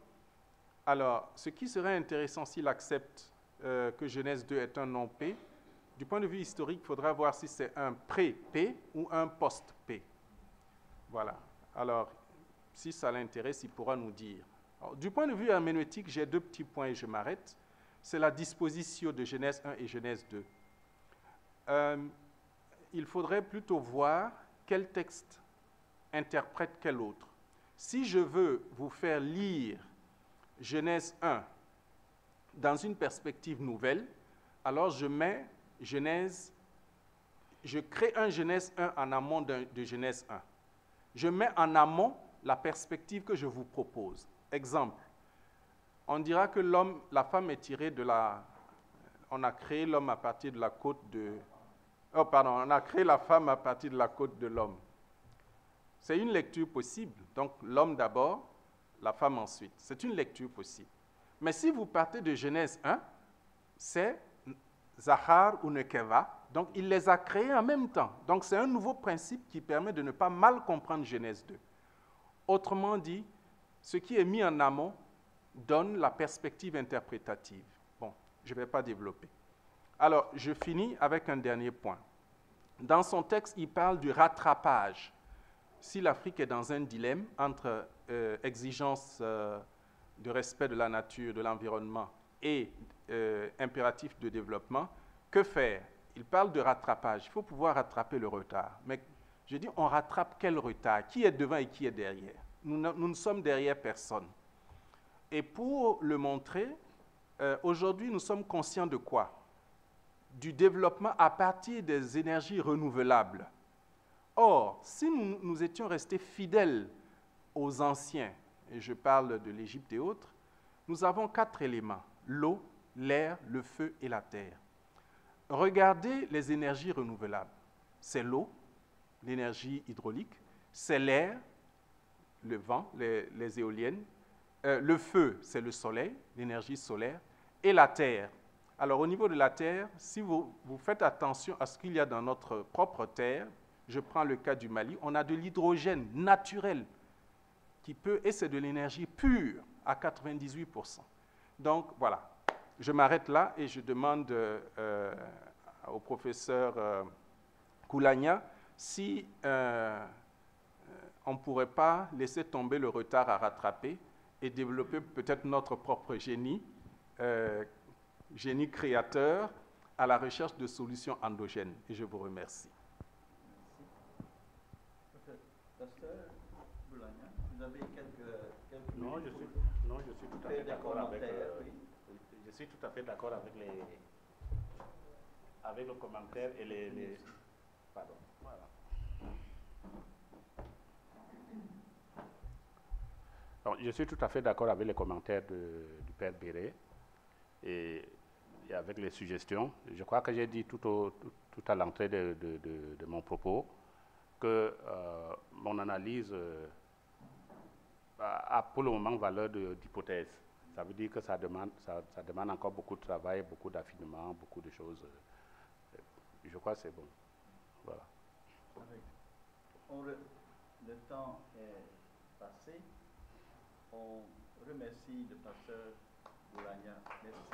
Alors, ce qui serait intéressant s'il accepte que Genèse 2 est un non-P, du point de vue historique, il faudra voir si c'est un pré-P ou un post-P. Voilà. Alors, si ça l'intéresse, il pourra nous dire. Alors, du point de vue herméneutique, j'ai deux petits points et je m'arrête. C'est la disposition de Genèse 1 et Genèse 2. Il faudrait plutôt voir quel texte interprète quel autre? Si je veux vous faire lire Genèse 1 dans une perspective nouvelle, alors je crée un Genèse 1 en amont de Genèse 1. Je mets en amont la perspective que je vous propose. Exemple, on dira que la femme est tirée de la... On a créé l'homme à partir de la côte de... Oh, pardon, on a créé la femme à partir de la côte de l'homme. C'est une lecture possible. Donc, l'homme d'abord, la femme ensuite. C'est une lecture possible. Mais si vous partez de Genèse 1, c'est Zachar ou Nekeva. Donc, il les a créés en même temps. Donc, c'est un nouveau principe qui permet de ne pas mal comprendre Genèse 2. Autrement dit, ce qui est mis en amont donne la perspective interprétative. Bon, je ne vais pas développer. Alors, je finis avec un dernier point. Dans son texte, il parle du rattrapage. Si l'Afrique est dans un dilemme entre exigence de respect de la nature, de l'environnement et impératif de développement, que faire? Il parle de rattrapage. Il faut pouvoir rattraper le retard. Mais je dis, on rattrape quel retard? Qui est devant et qui est derrière? Nous ne sommes derrière personne. Et pour le montrer, aujourd'hui, nous sommes conscients de quoi? Du développement à partir des énergies renouvelables. Or, si nous étions restés fidèles aux anciens, et je parle de l'Égypte et autres, nous avons 4 éléments: l'eau, l'air, le feu et la terre. Regardez les énergies renouvelables. C'est l'eau, l'énergie hydraulique, c'est l'air, le vent, les éoliennes, le feu, c'est le soleil, l'énergie solaire, et la terre. Alors, au niveau de la terre, si vous faites attention à ce qu'il y a dans notre propre terre, je prends le cas du Mali, on a de l'hydrogène naturel et c'est de l'énergie pure à 98%. Donc, voilà. Je m'arrête là et je demande au professeur Koulania si on ne pourrait pas laisser tomber le retard à rattraper et développer peut-être notre propre génie, génie créateur, à la recherche de solutions endogènes. Et je vous remercie. Pasteur Boulagna, vous avez quelques Non, je suis tout à fait d'accord avec... Je suis tout à fait d'accord avec le commentaire et les... Pardon, voilà. Donc, je suis tout à fait d'accord avec les commentaires du Père Béré et avec les suggestions. Je crois que j'ai dit tout à l'entrée de mon propos que mon analyse a pour le moment valeur d'hypothèse. Ça veut dire que ça demande encore beaucoup de travail, beaucoup d'affinement, beaucoup de choses. Je crois que c'est bon. Voilà. Le temps est passé. On remercie le pasteur Boulagna. Merci.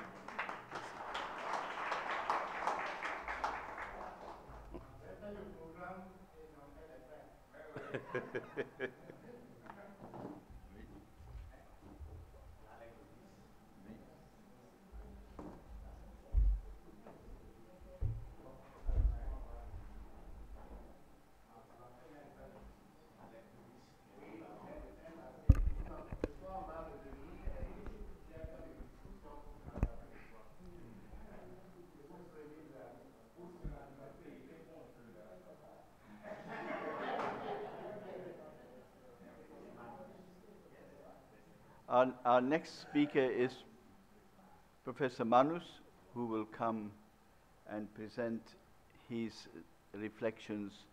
Our next speaker is Professor Manus, who will come and present his reflections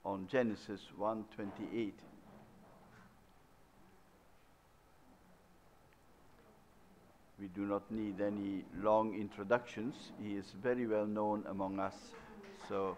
on Genesis 1:28. We do not need any long introductions. He is very well known among us. So.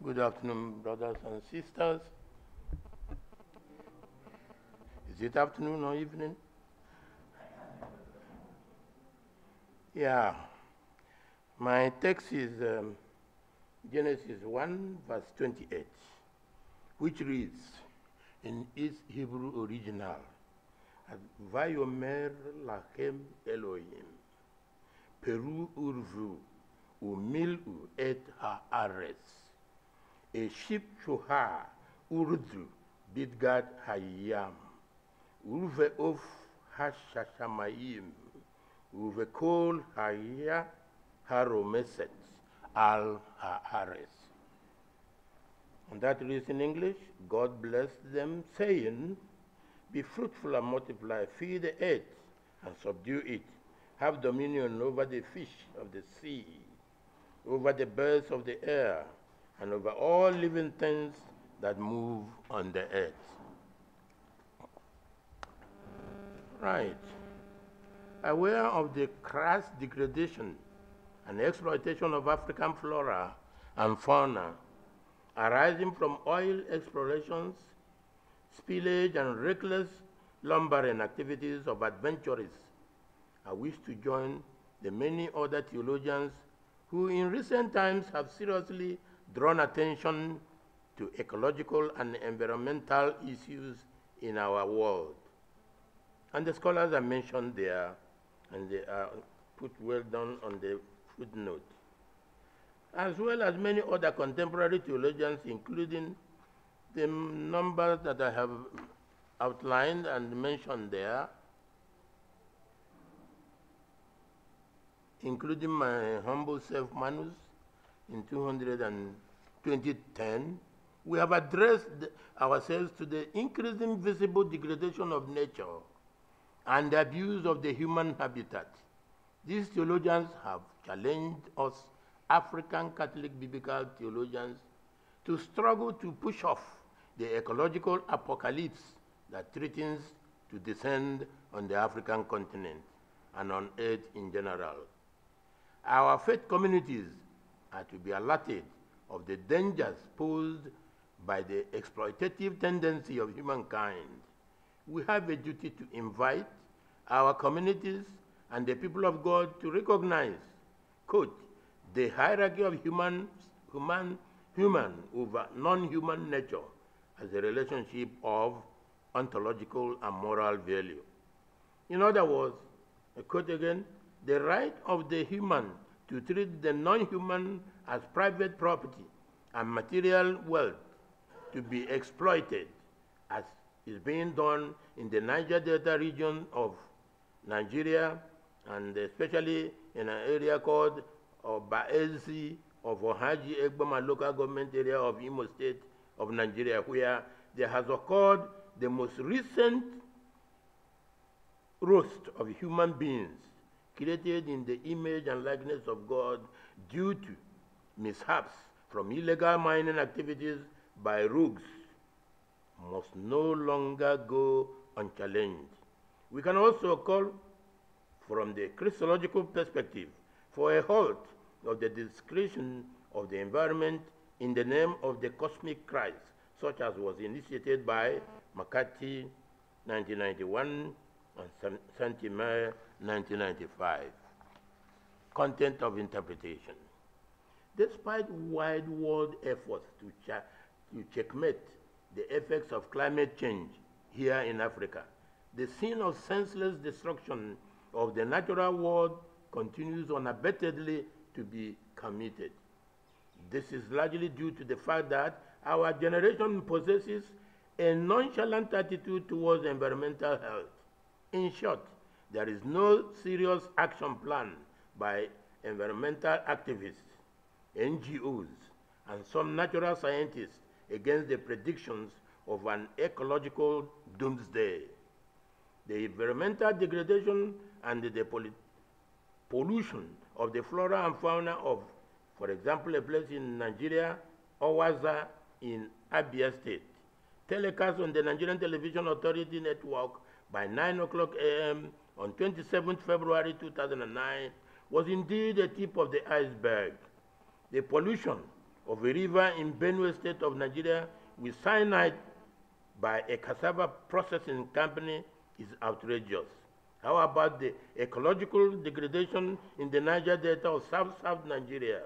Good afternoon, brothers and sisters. Is it afternoon or evening? Yeah. My text is Genesis 1, verse 28, which reads in its Hebrew original, Vayomer lachem Elohim, Peru urvu, umil'u et ha'aretz, a ship shoha urdu bidgad hayam, uve of hashashamayim, uve kol haya haromeset al ha'aretz. And that reads in English, God blessed them, saying, be fruitful and multiply, feed the earth and subdue it, have dominion over the fish of the sea, over the birds of the air, and over all living things that move on the earth. Right. Aware of the crass degradation and exploitation of African flora and fauna arising from oil explorations, spillage, and reckless lumbering activities of adventurers, I wish to join the many other theologians who in recent times have seriously drawn attention to ecological and environmental issues in our world. And the scholars are mentioned there, and they are put well down on the footnote, as well as many other contemporary theologians, including the numbers that I have outlined and mentioned there, including my humble self, Manus, in 2010, we have addressed ourselves to the increasing visible degradation of nature and the abuse of the human habitat. These theologians have challenged us, African Catholic biblical theologians, to struggle to push off the ecological apocalypse that threatens to descend on the African continent and on earth in general. Our faith communities are to be alerted of the dangers posed by the exploitative tendency of humankind. We have a duty to invite our communities and the people of God to recognize, quote, the hierarchy of human over non-human nature as a relationship of ontological and moral value. In other words, I quote again, the right of the human to treat the non-human as private property and material wealth to be exploited, as is being done in the Niger Delta region of Nigeria, and especially in an area called Baezi of Ohaji Egbama local government area of Imo State of Nigeria, where there has occurred the most recent roast of human beings created in the image and likeness of God due to mishaps from illegal mining activities by rogues must no longer go unchallenged. We can also call, from the Christological perspective, for a halt of the desecration of the environment in the name of the cosmic Christ, such as was initiated by McCarthy 1991 and Saint-Hilaire 1995. Content of interpretation. Despite wide world efforts to checkmate the effects of climate change here in Africa, the sin of senseless destruction of the natural world continues unabatedly to be committed. This is largely due to the fact that our generation possesses a nonchalant attitude towards environmental health. In short, there is no serious action plan by environmental activists, NGOs, and some natural scientists against the predictions of an ecological doomsday. The environmental degradation and the pollution of the flora and fauna of, for example, a place in Nigeria, Owaza in Abia State, telecast on the Nigerian Television Authority Network by 9 o'clock a.m. on 27th February 2009 was indeed a tip of the iceberg. The pollution of a river in Benue State of Nigeria with cyanide by a cassava processing company is outrageous. How about the ecological degradation in the Niger Delta of South Nigeria?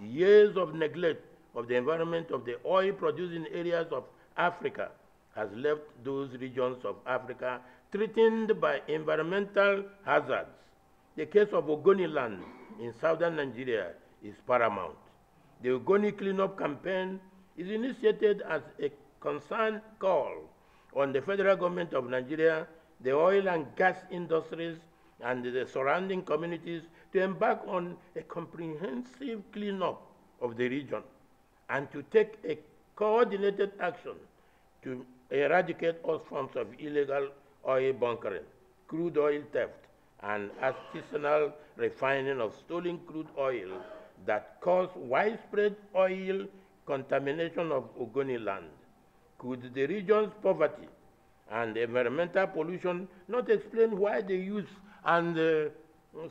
Years of neglect of the environment of the oil-producing areas of Africa has left those regions of Africa threatened by environmental hazards. The case of Ogoniland in southern Nigeria is paramount. The Ogoni cleanup campaign is initiated as a concerned call on the federal government of Nigeria, the oil and gas industries, and the surrounding communities to embark on a comprehensive cleanup of the region and to take a coordinated action to eradicate all forms of illegal oil bunkering, crude oil theft, and artisanal refining of stolen crude oil that cause widespread oil contamination of Ogoniland. Could the region's poverty and environmental pollution not explain why the youth and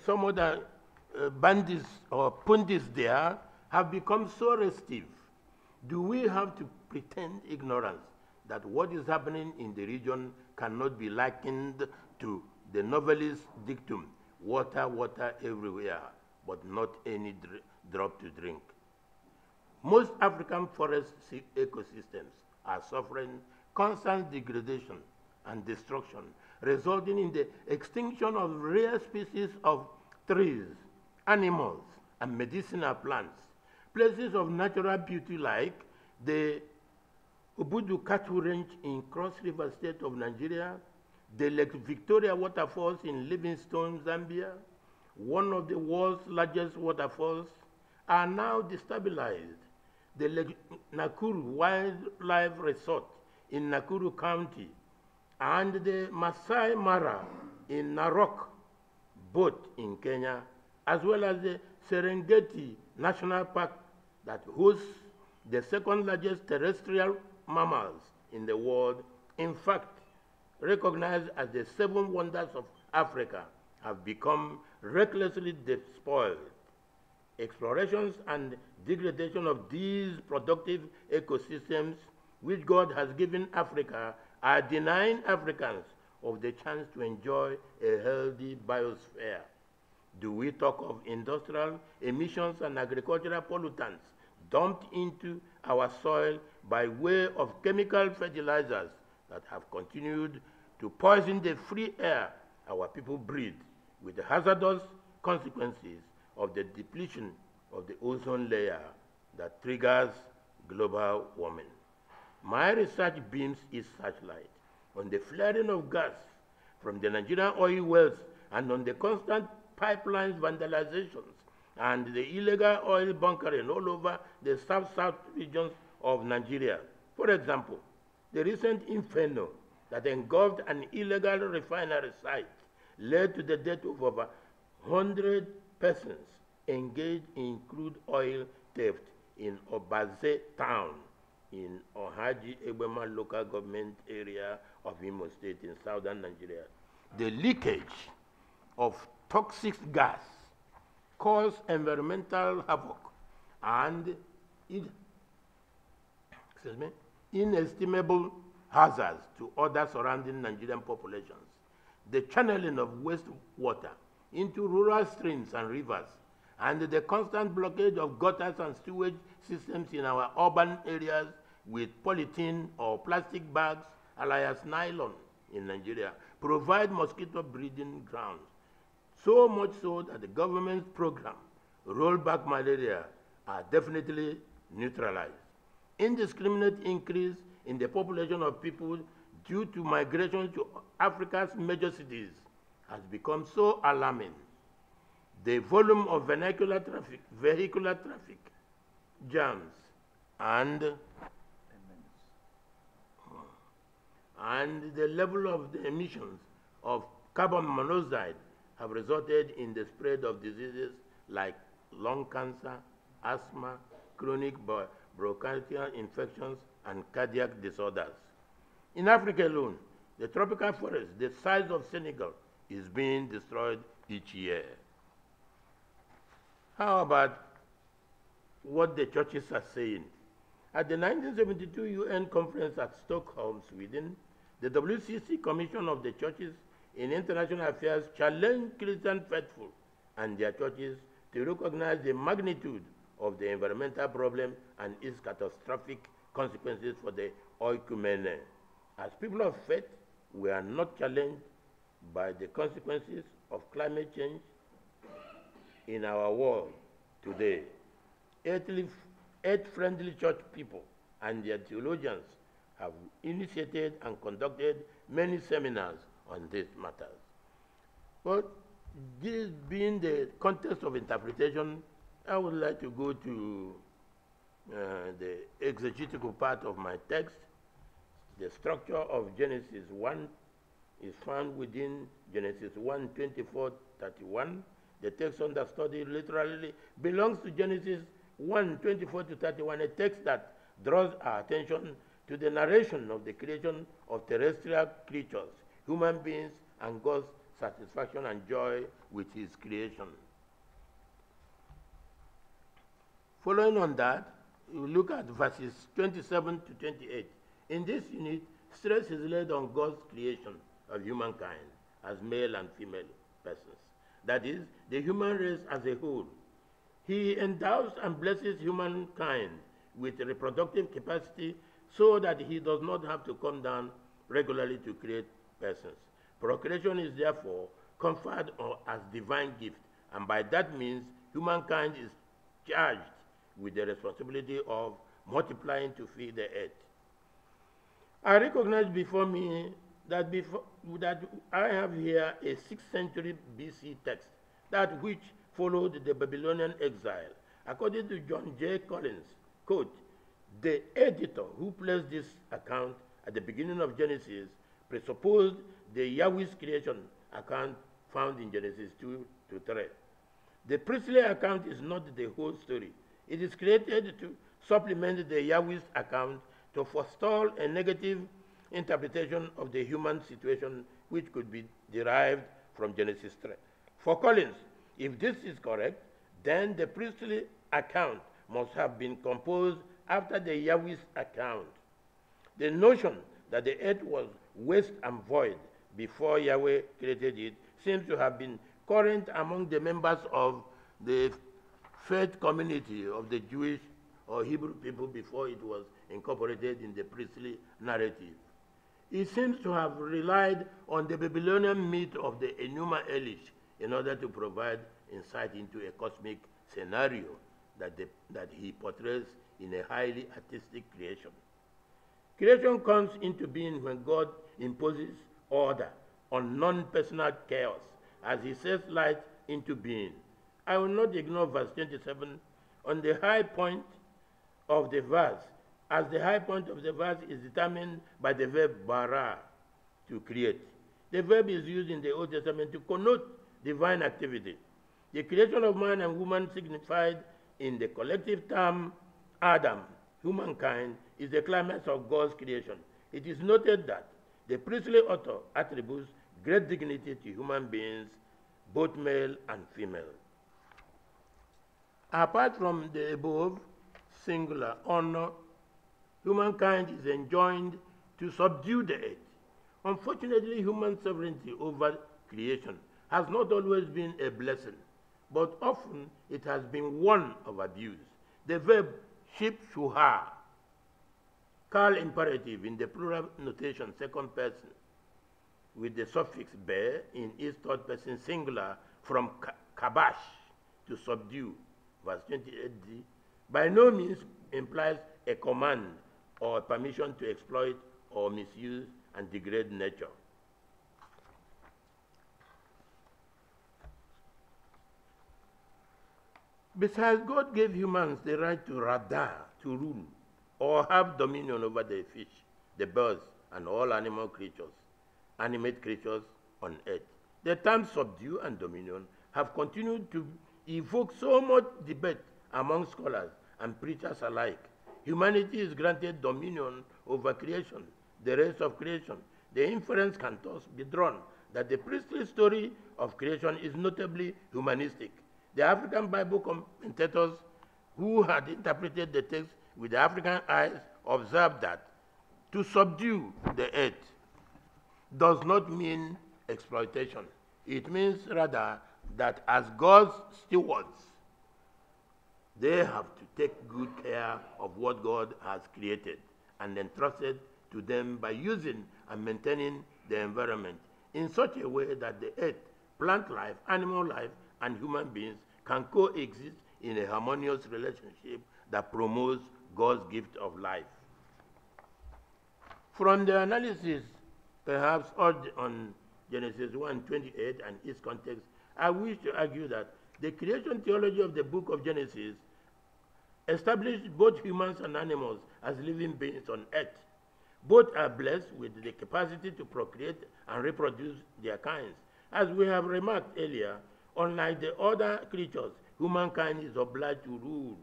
some other bandits or pundits there have become so restive? Do we have to pretend ignorance that what is happening in the region cannot be likened to the novelist's dictum, water, water everywhere, but not any drop to drink? Most African forest ecosystems are suffering constant degradation and destruction, resulting in the extinction of rare species of trees, animals, and medicinal plants. Places of natural beauty like the Obudu Cattle Range in Cross River State of Nigeria, the Lake Victoria waterfalls in Livingstone, Zambia, one of the world's largest waterfalls, are now destabilized. The Lake Nakuru Wildlife Resort in Nakuru County and the Masai Mara in Narok, both in Kenya, as well as the Serengeti National Park that hosts the second largest terrestrial mammals in the world, in fact, recognized as the 7 wonders of Africa, have become recklessly despoiled. Explorations and degradation of these productive ecosystems which God has given Africa are denying Africans of the chance to enjoy a healthy biosphere. Do we talk of industrial emissions and agricultural pollutants dumped into our soil by way of chemical fertilizers that have continued to poison the free air our people breathe, with the hazardous consequences of the depletion of the ozone layer that triggers global warming? My research beams its searchlight on the flaring of gas from the Nigerian oil wells and on the constant pipelines vandalizations and the illegal oil bunkering all over the south-south regions of Nigeria. For example, the recent inferno that engulfed an illegal refinery site led to the death of over 100 persons engaged in crude oil theft in Obaze town in Ohaji Egbema local government area of Imo State in southern Nigeria. The leakage of toxic gas caused environmental havoc and inestimable hazards to other surrounding Nigerian populations. The channeling of wastewater into rural streams and rivers, and the constant blockage of gutters and sewage systems in our urban areas with polythene or plastic bags, alias nylon in Nigeria, provide mosquito breeding grounds. So much so that the government's program, Roll Back Malaria, are definitely neutralized. Indiscriminate increase in the population of people due to migration to Africa's major cities has become so alarming. The volume of vehicular traffic, jams, and the level of the emissions of carbon monoxide have resulted in the spread of diseases like lung cancer, asthma, chronic bronchial infections, and cardiac disorders. In Africa alone, the tropical forest, the size of Senegal, is being destroyed each year. How about what the churches are saying. At the 1972 UN conference at Stockholm, Sweden, the WCC Commission of the Churches in International Affairs challenged Christian faithful and their churches to recognize the magnitude of the environmental problem and its catastrophic consequences for the oikumene. As people of faith, we are not challenged by the consequences of climate change in our world today. Earth-friendly church people and their theologians have initiated and conducted many seminars on these matters. But this being the context of interpretation, I would like to go to the exegetical part of my text. The structure of Genesis 1 is found within Genesis 1, 24, 31. The text under study literally belongs to Genesis 1, 24 to 31, a text that draws our attention to the narration of the creation of terrestrial creatures, human beings, and God's satisfaction and joy with his creation. Following on that, you look at verses 27 to 28. In this unit, stress is laid on God's creation of humankind as male and female persons. That is, the human race as a whole. He endows and blesses humankind with reproductive capacity so that he does not have to come down regularly to create persons. Procreation is therefore conferred as divine gift, and by that means, humankind is charged with the responsibility of multiplying to feed the earth. I recognize before me that I have here a 6th century BC text, that which followed the Babylonian exile. According to John J. Collins, quote, the editor who placed this account at the beginning of Genesis presupposed the Yahweh's creation account found in Genesis 2 to 3. The priestly account is not the whole story. It is created to supplement the Yahweh's account to forestall a negative interpretation of the human situation which could be derived from Genesis 3. For Collins, if this is correct, then the priestly account must have been composed after the Yahweh's account. The notion that the earth was waste and void before Yahweh created it seems to have been current among the members of the faith community of the Jewish or Hebrew people before it was incorporated in the priestly narrative. It seems to have relied on the Babylonian myth of the Enuma Elish in order to provide insight into a cosmic scenario that he portrays in a highly artistic creation. Creation comes into being when God imposes order on non-personal chaos as he sets light into being. I will not ignore verse 27 on the high point of the verse, as the high point of the verse is determined by the verb bara, to create. The verb is used in the Old Testament to connote divine activity. The creation of man and woman signified in the collective term Adam, humankind, is the climax of God's creation. It is noted that the priestly author attributes great dignity to human beings, both male and female. Apart from the above singular honor, humankind is enjoined to subdue the earth. Unfortunately, human sovereignty over creation has not always been a blessing, but often it has been one of abuse. The verb ship shuha, Carl imperative in the plural notation, second person, with the suffix be in its third person singular from kabash, to subdue, verse 28d, by no means implies a command or a permission to exploit or misuse and degrade nature. Besides, God gave humans the right to radar, to rule, or have dominion over the fish, the birds, and all animal creatures, animate creatures on earth. The terms subdue and dominion have continued to evoke so much debate among scholars and preachers alike. Humanity is granted dominion over creation, the rest of creation. The inference can thus be drawn that the priestly story of creation is notably humanistic. The African Bible commentators who had interpreted the text with African eyes, observed that to subdue the earth does not mean exploitation. It means rather that as God's stewards, they have to take good care of what God has created and entrusted to them by using and maintaining the environment in such a way that the earth, plant life, animal life, and human beings can coexist in a harmonious relationship that promotes God's gift of life. From the analysis, perhaps on Genesis 1:28 and its context, I wish to argue that the creation theology of the book of Genesis established both humans and animals as living beings on earth. Both are blessed with the capacity to procreate and reproduce their kinds. As we have remarked earlier, unlike the other creatures, humankind is obliged to rule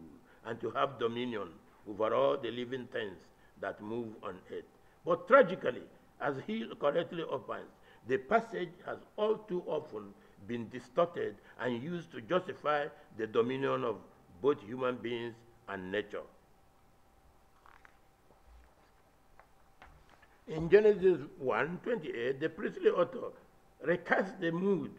and to have dominion over all the living things that move on earth. But tragically, as he correctly opines, the passage has all too often been distorted and used to justify the dominion of both human beings and nature. In Genesis 1:28, the priestly author recasts the mood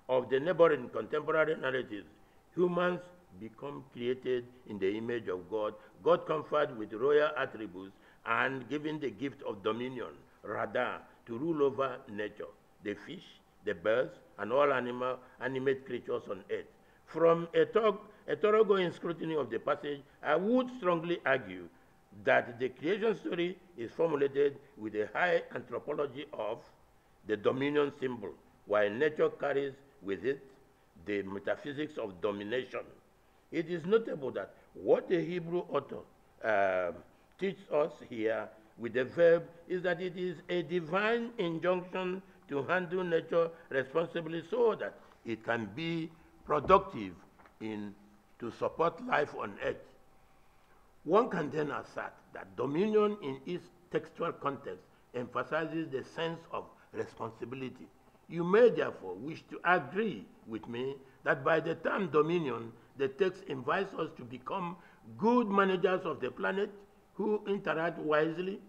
of the neighboring contemporary narratives. Humans become created in the image of God, God conferred with royal attributes and given the gift of dominion, rather to rule over nature, the fish, the birds, and all animate creatures on earth. From a thoroughgoing scrutiny of the passage, I would strongly argue that the creation story is formulated with a high anthropology of the dominion symbol, while nature carries with it the metaphysics of domination. It is notable that what the Hebrew author teaches us here with the verb is that it is a divine injunction to handle nature responsibly so that it can be productive to support life on earth. One can then assert that dominion in its textual context emphasizes the sense of responsibility. You may therefore wish to agree with me that by the term dominion, the text invites us to become good managers of the planet who interact wisely,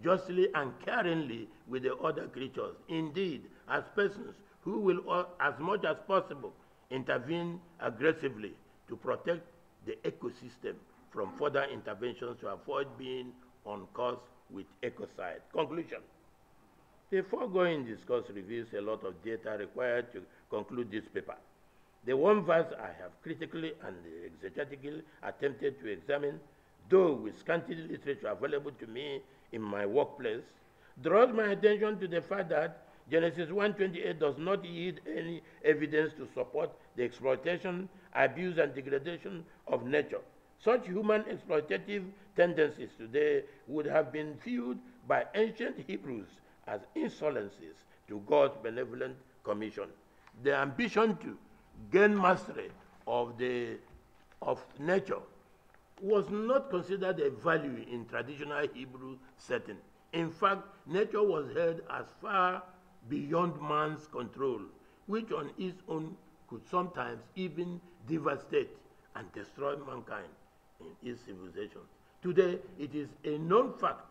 justly, and caringly with the other creatures. Indeed, as persons who will, as much as possible, intervene aggressively to protect the ecosystem from further interventions to avoid being on course with ecocide. Conclusion. The foregoing discourse reveals a lot of data required to conclude this paper. The one verse I have critically and exegetically attempted to examine, though with scanty literature available to me in my workplace, draws my attention to the fact that Genesis 1:28 does not yield any evidence to support the exploitation, abuse, and degradation of nature. Such human exploitative tendencies today would have been viewed by ancient Hebrews as insolences to God's benevolent commission. The ambition to gain mastery of nature was not considered a value in traditional Hebrew setting. In fact, nature was held as far beyond man's control, which on its own could sometimes even devastate and destroy mankind in its civilization. Today, it is a known fact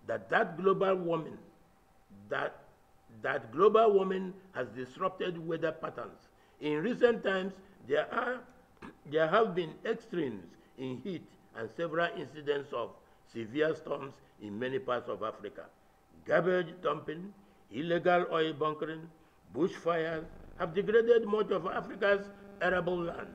that global warming has disrupted weather patterns. In recent times, there have been extremes in heat and several incidents of severe storms in many parts of Africa. Garbage dumping, illegal oil bunkering, bushfires have degraded much of Africa's arable land.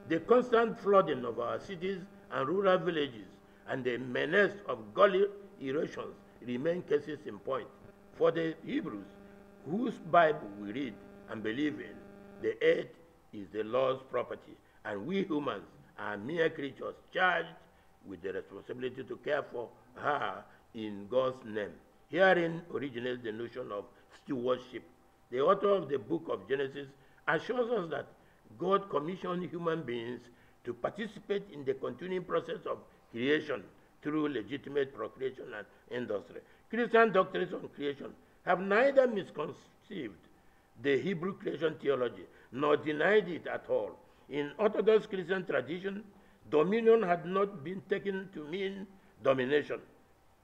The constant flooding of our cities and rural villages and the menace of gully erosions remain cases in point. For the Hebrews, whose Bible we read and believe in, the earth is the Lord's property, and we humans are mere creatures charged with the responsibility to care for her in God's name. Herein originates the notion of stewardship. The author of the book of Genesis assures us that God commissioned human beings to participate in the continuing process of creation through legitimate procreation and industry. Christian doctrines on creation have neither misconceived the Hebrew creation theology nor denied it at all. In Orthodox Christian tradition, dominion had not been taken to mean domination.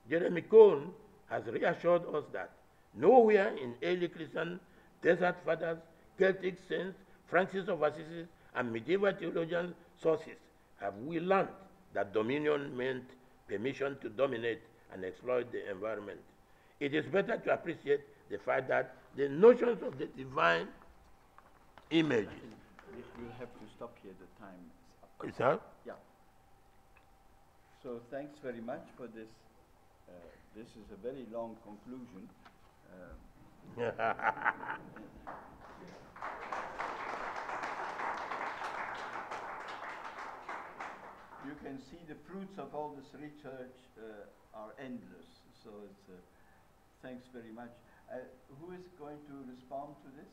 Jeremy Cohn has reassured us that nowhere in early Christian desert fathers, Celtic saints, Francis of Assisi, and medieval theologians' sources have we learned that dominion meant permission to dominate and exploit the environment. It is better to appreciate the fact that the notions of the divine images. You have to stop here, the time is up. Is that? Yeah. So thanks very much for this. This is a very long conclusion. You can see the fruits of all this research are endless. So it's thanks very much. Who is going to respond to this?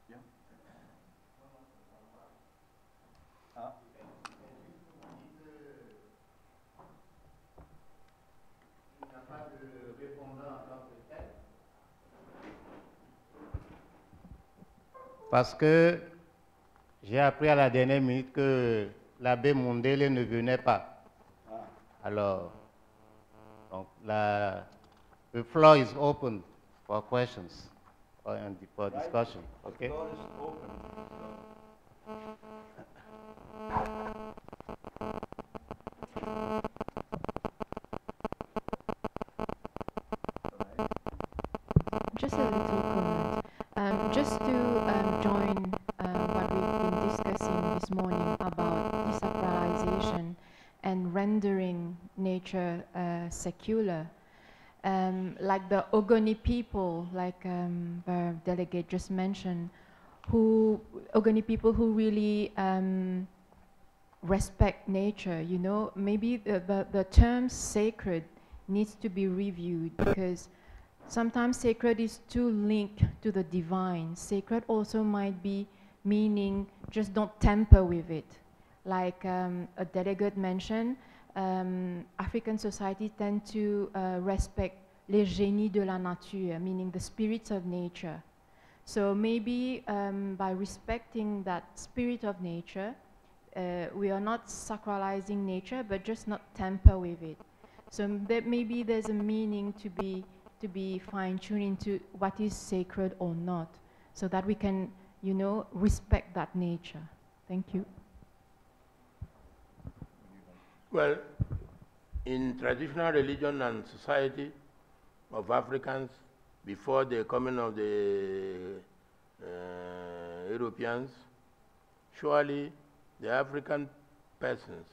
Yeah. Parce que j'ai appris à la dernière minute que l'abbé Mondele ne venait pas. Alors, donc the floor is open for questions or for discussion. Okay? The floor is open. Just a little comment. Just to join what we've been discussing this morning about desacralization and rendering nature secular. Like the Ogoni people, like the delegate just mentioned, Ogoni people who really respect nature, you know, maybe the term sacred needs to be reviewed, because sometimes sacred is too linked to the divine. Sacred also might be meaning just don't tamper with it. Like a delegate mentioned, African society tend to respect les génies de la nature, meaning the spirits of nature. So maybe by respecting that spirit of nature, we are not sacralizing nature, but just not tamper with it. So maybe there's a meaning to be fine-tuned into what is sacred or not, so that we can, you know, respect that nature. Thank you. Well, in traditional religion and society of Africans, before the coming of the Europeans, surely the African persons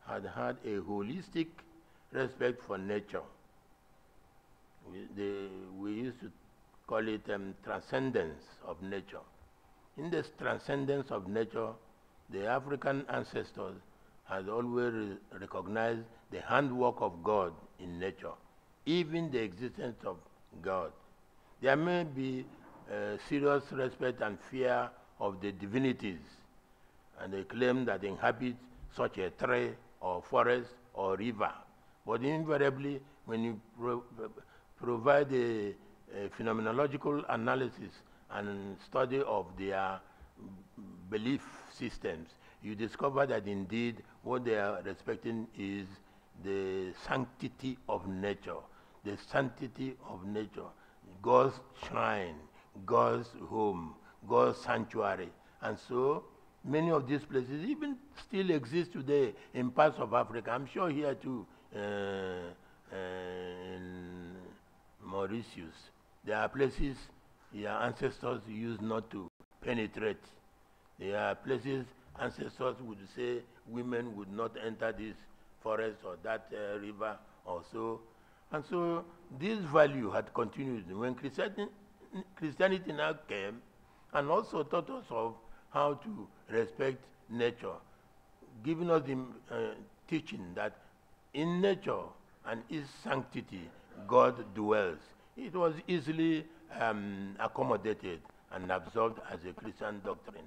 had had a holistic respect for nature. We used to call it transcendence of nature. In this transcendence of nature, the African ancestors had always recognized the handwork of God in nature, even the existence of God. There may be serious respect and fear of the divinities, and they claim that they inhabit such a tree or forest or river. But invariably, when you provide a phenomenological analysis and study of their belief systems, you discover that indeed what they are respecting is the sanctity of nature. The sanctity of nature, God's shrine, God's home, God's sanctuary. And so many of these places even still exist today in parts of Africa. I'm sure here too, in Mauritius, there are places your ancestors used not to penetrate. There are places ancestors would say women would not enter this forest or that river or so. And so this value had continued when Christianity now came and also taught us of how to respect nature, giving us the teaching that in nature and its sanctity, God dwells. It was easily accommodated and absorbed as a Christian doctrine.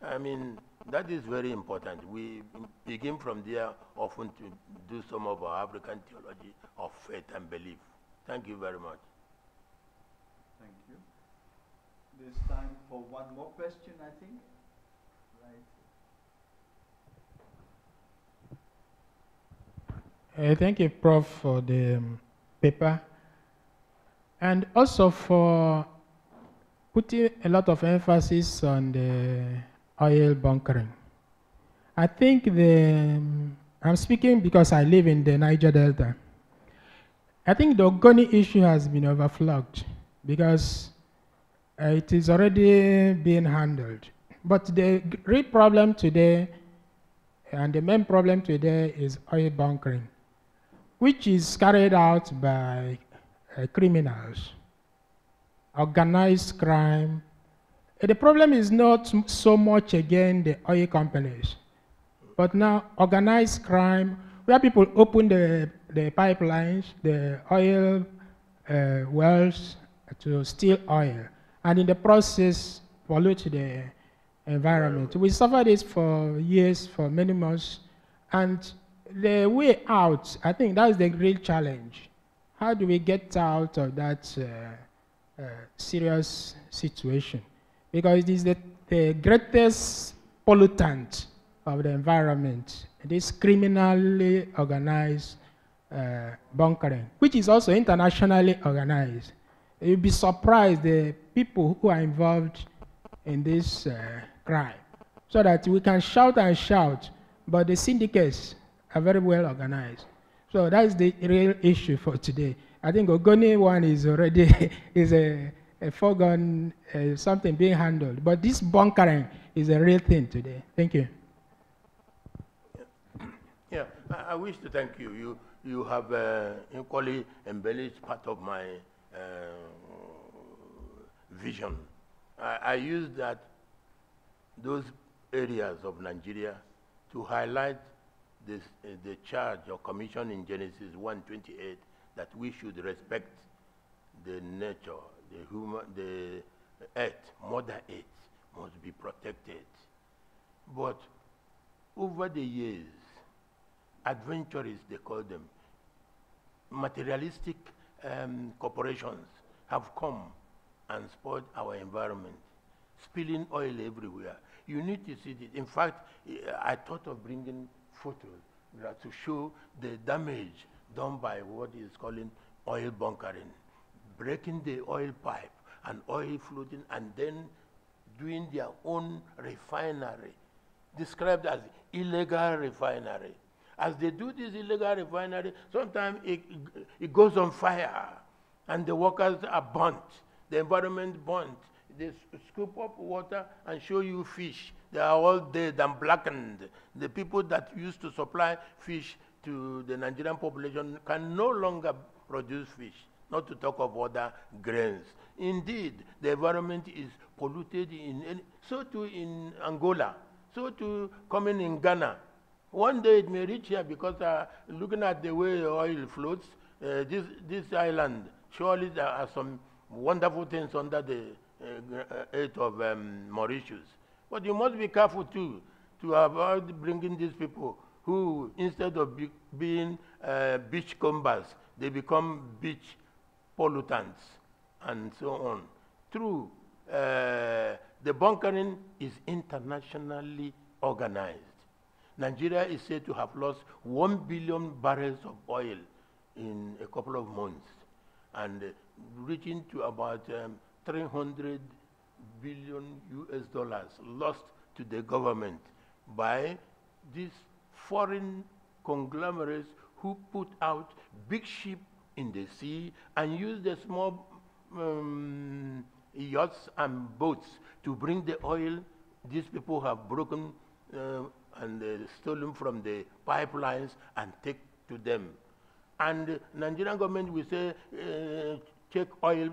I mean, that is very important. We begin from there often to do some of our African theology of faith and belief. Thank you very much. Thank you. There's time for one more question, I think. Right. Thank you, Prof, for the paper, and also for putting a lot of emphasis on the oil bunkering. I think I'm speaking because I live in the Niger Delta. I think the Ogoni issue has been overflogged because it is already being handled. But the real problem today, and the main problem today, is oil bunkering, which is carried out by criminals, organized crime. The problem is not so much, again, the oil companies, but now organized crime, where people open the pipelines, the oil wells to steal oil, and in the process pollute the environment. We suffered this for years, for many months, and the way out, I think that's the real challenge. How do we get out of that serious situation? Because it is the greatest pollutant of the environment, this criminally organized bunkering, which is also internationally organized. You'll be surprised the people who are involved in this crime, so that we can shout and shout, but the syndicates are very well organized. So that's the real issue for today. I think Ogoni one is already is a foregone, something being handled, but this bunkering is a real thing today. Thank you. Yeah, I wish to thank you. You have equally embellished part of my vision. I use those areas of Nigeria to highlight the charge or commission in Genesis 1:28 that we should respect the nature, the earth, Mother Earth must be protected. But over the years, adventurists, they call them, materialistic corporations have come and spoiled our environment, spilling oil everywhere. You need to see this. In fact, I thought of bringing photos to show the damage done by what is calling oil bunkering, breaking the oil pipe and oil floating, and then doing their own refinery, described as illegal refinery. As they do this illegal refinery, sometimes it goes on fire, and the workers are burnt, the environment burnt. They scoop up water and show you fish. They are all dead and blackened. The people that used to supply fish to the Nigerian population can no longer produce fish, not to talk of other grains. Indeed, the environment is polluted so too in Angola, so too coming in Ghana. One day it may reach here because looking at the way oil floats, this island, surely there are some wonderful things under the earth of Mauritius. But you must be careful too to avoid bringing these people who, instead of being beach combers, they become beach pollutants and so on. True, the bunkering is internationally organized. Nigeria is said to have lost 1 billion barrels of oil in a couple of months, and reaching to about 300 billion US dollars lost to the government by these foreign conglomerates who put out big ships in the sea and use the small yachts and boats to bring the oil these people have broken and stolen from the pipelines and take to them. And Nigerian government will say, check oil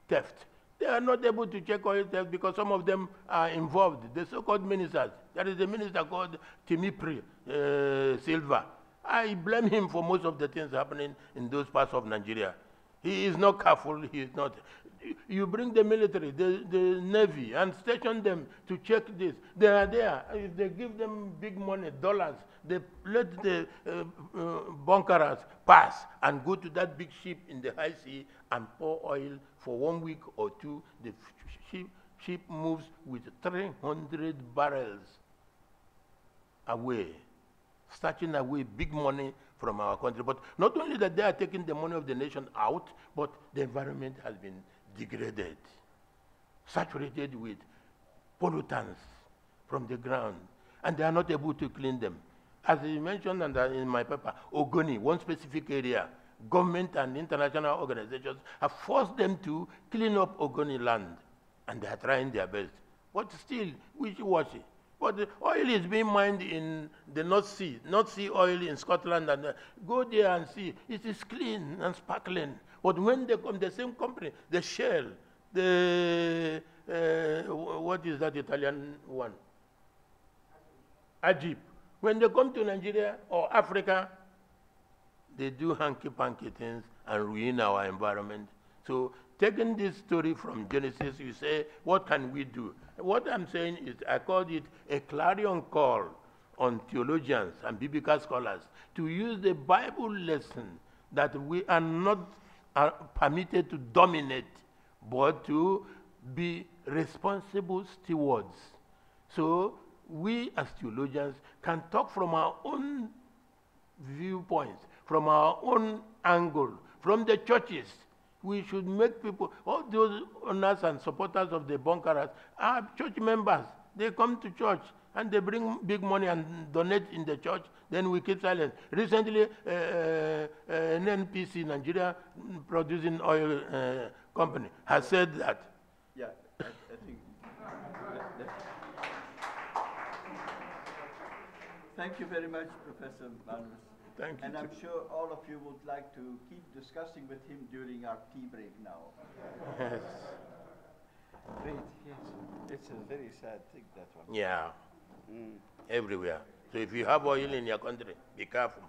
theft. They are not able to check oil theft because some of them are involved, the so-called ministers. There is a minister called Timipri Silva. I blame him for most of the things happening in those parts of Nigeria. He is not careful, he is not. You bring the military, the navy, and station them to check this. They are there. If they give them big money, dollars, they let the bunkerers pass and go to that big ship in the high sea and pour oil for 1 week or two. The ship ship moves with 300 barrels away, snatching away big money from our country. But not only that they are taking the money of the nation out, but the environment has been degraded, saturated with pollutants from the ground, and they are not able to clean them. As you mentioned in my paper, Ogoni, one specific area, government and international organizations have forced them to clean up Ogoni land, and they are trying their best. But still, wishy-washy. But the oil is being mined in the North Sea oil in Scotland, and go there and see. It is clean and sparkling. But when they come, the same company, the Shell, what is that Italian one? Ajib. When they come to Nigeria or Africa, they do hanky-panky things and ruin our environment. So taking this story from Genesis, you say, what can we do? What I'm saying is, I called it a clarion call on theologians and biblical scholars to use the Bible lesson that we are not permitted to dominate, but to be responsible stewards. So we as theologians can talk from our own viewpoints, from our own angle, from the churches. We should make people, all those owners and supporters of the bunkerers are church members. They come to church and they bring big money and donate in the church, then we keep silent. Recently, NNPC, Nigeria Producing Oil Company, has said that. Yeah, I think. Thank you very much, Professor Manus. Thank you. And I'm sure all of you would like to keep discussing with him during our tea break now. Yes. Great, yes. It's a very sad thing, that one. Yeah. Everywhere. So if you have oil in your country, be careful.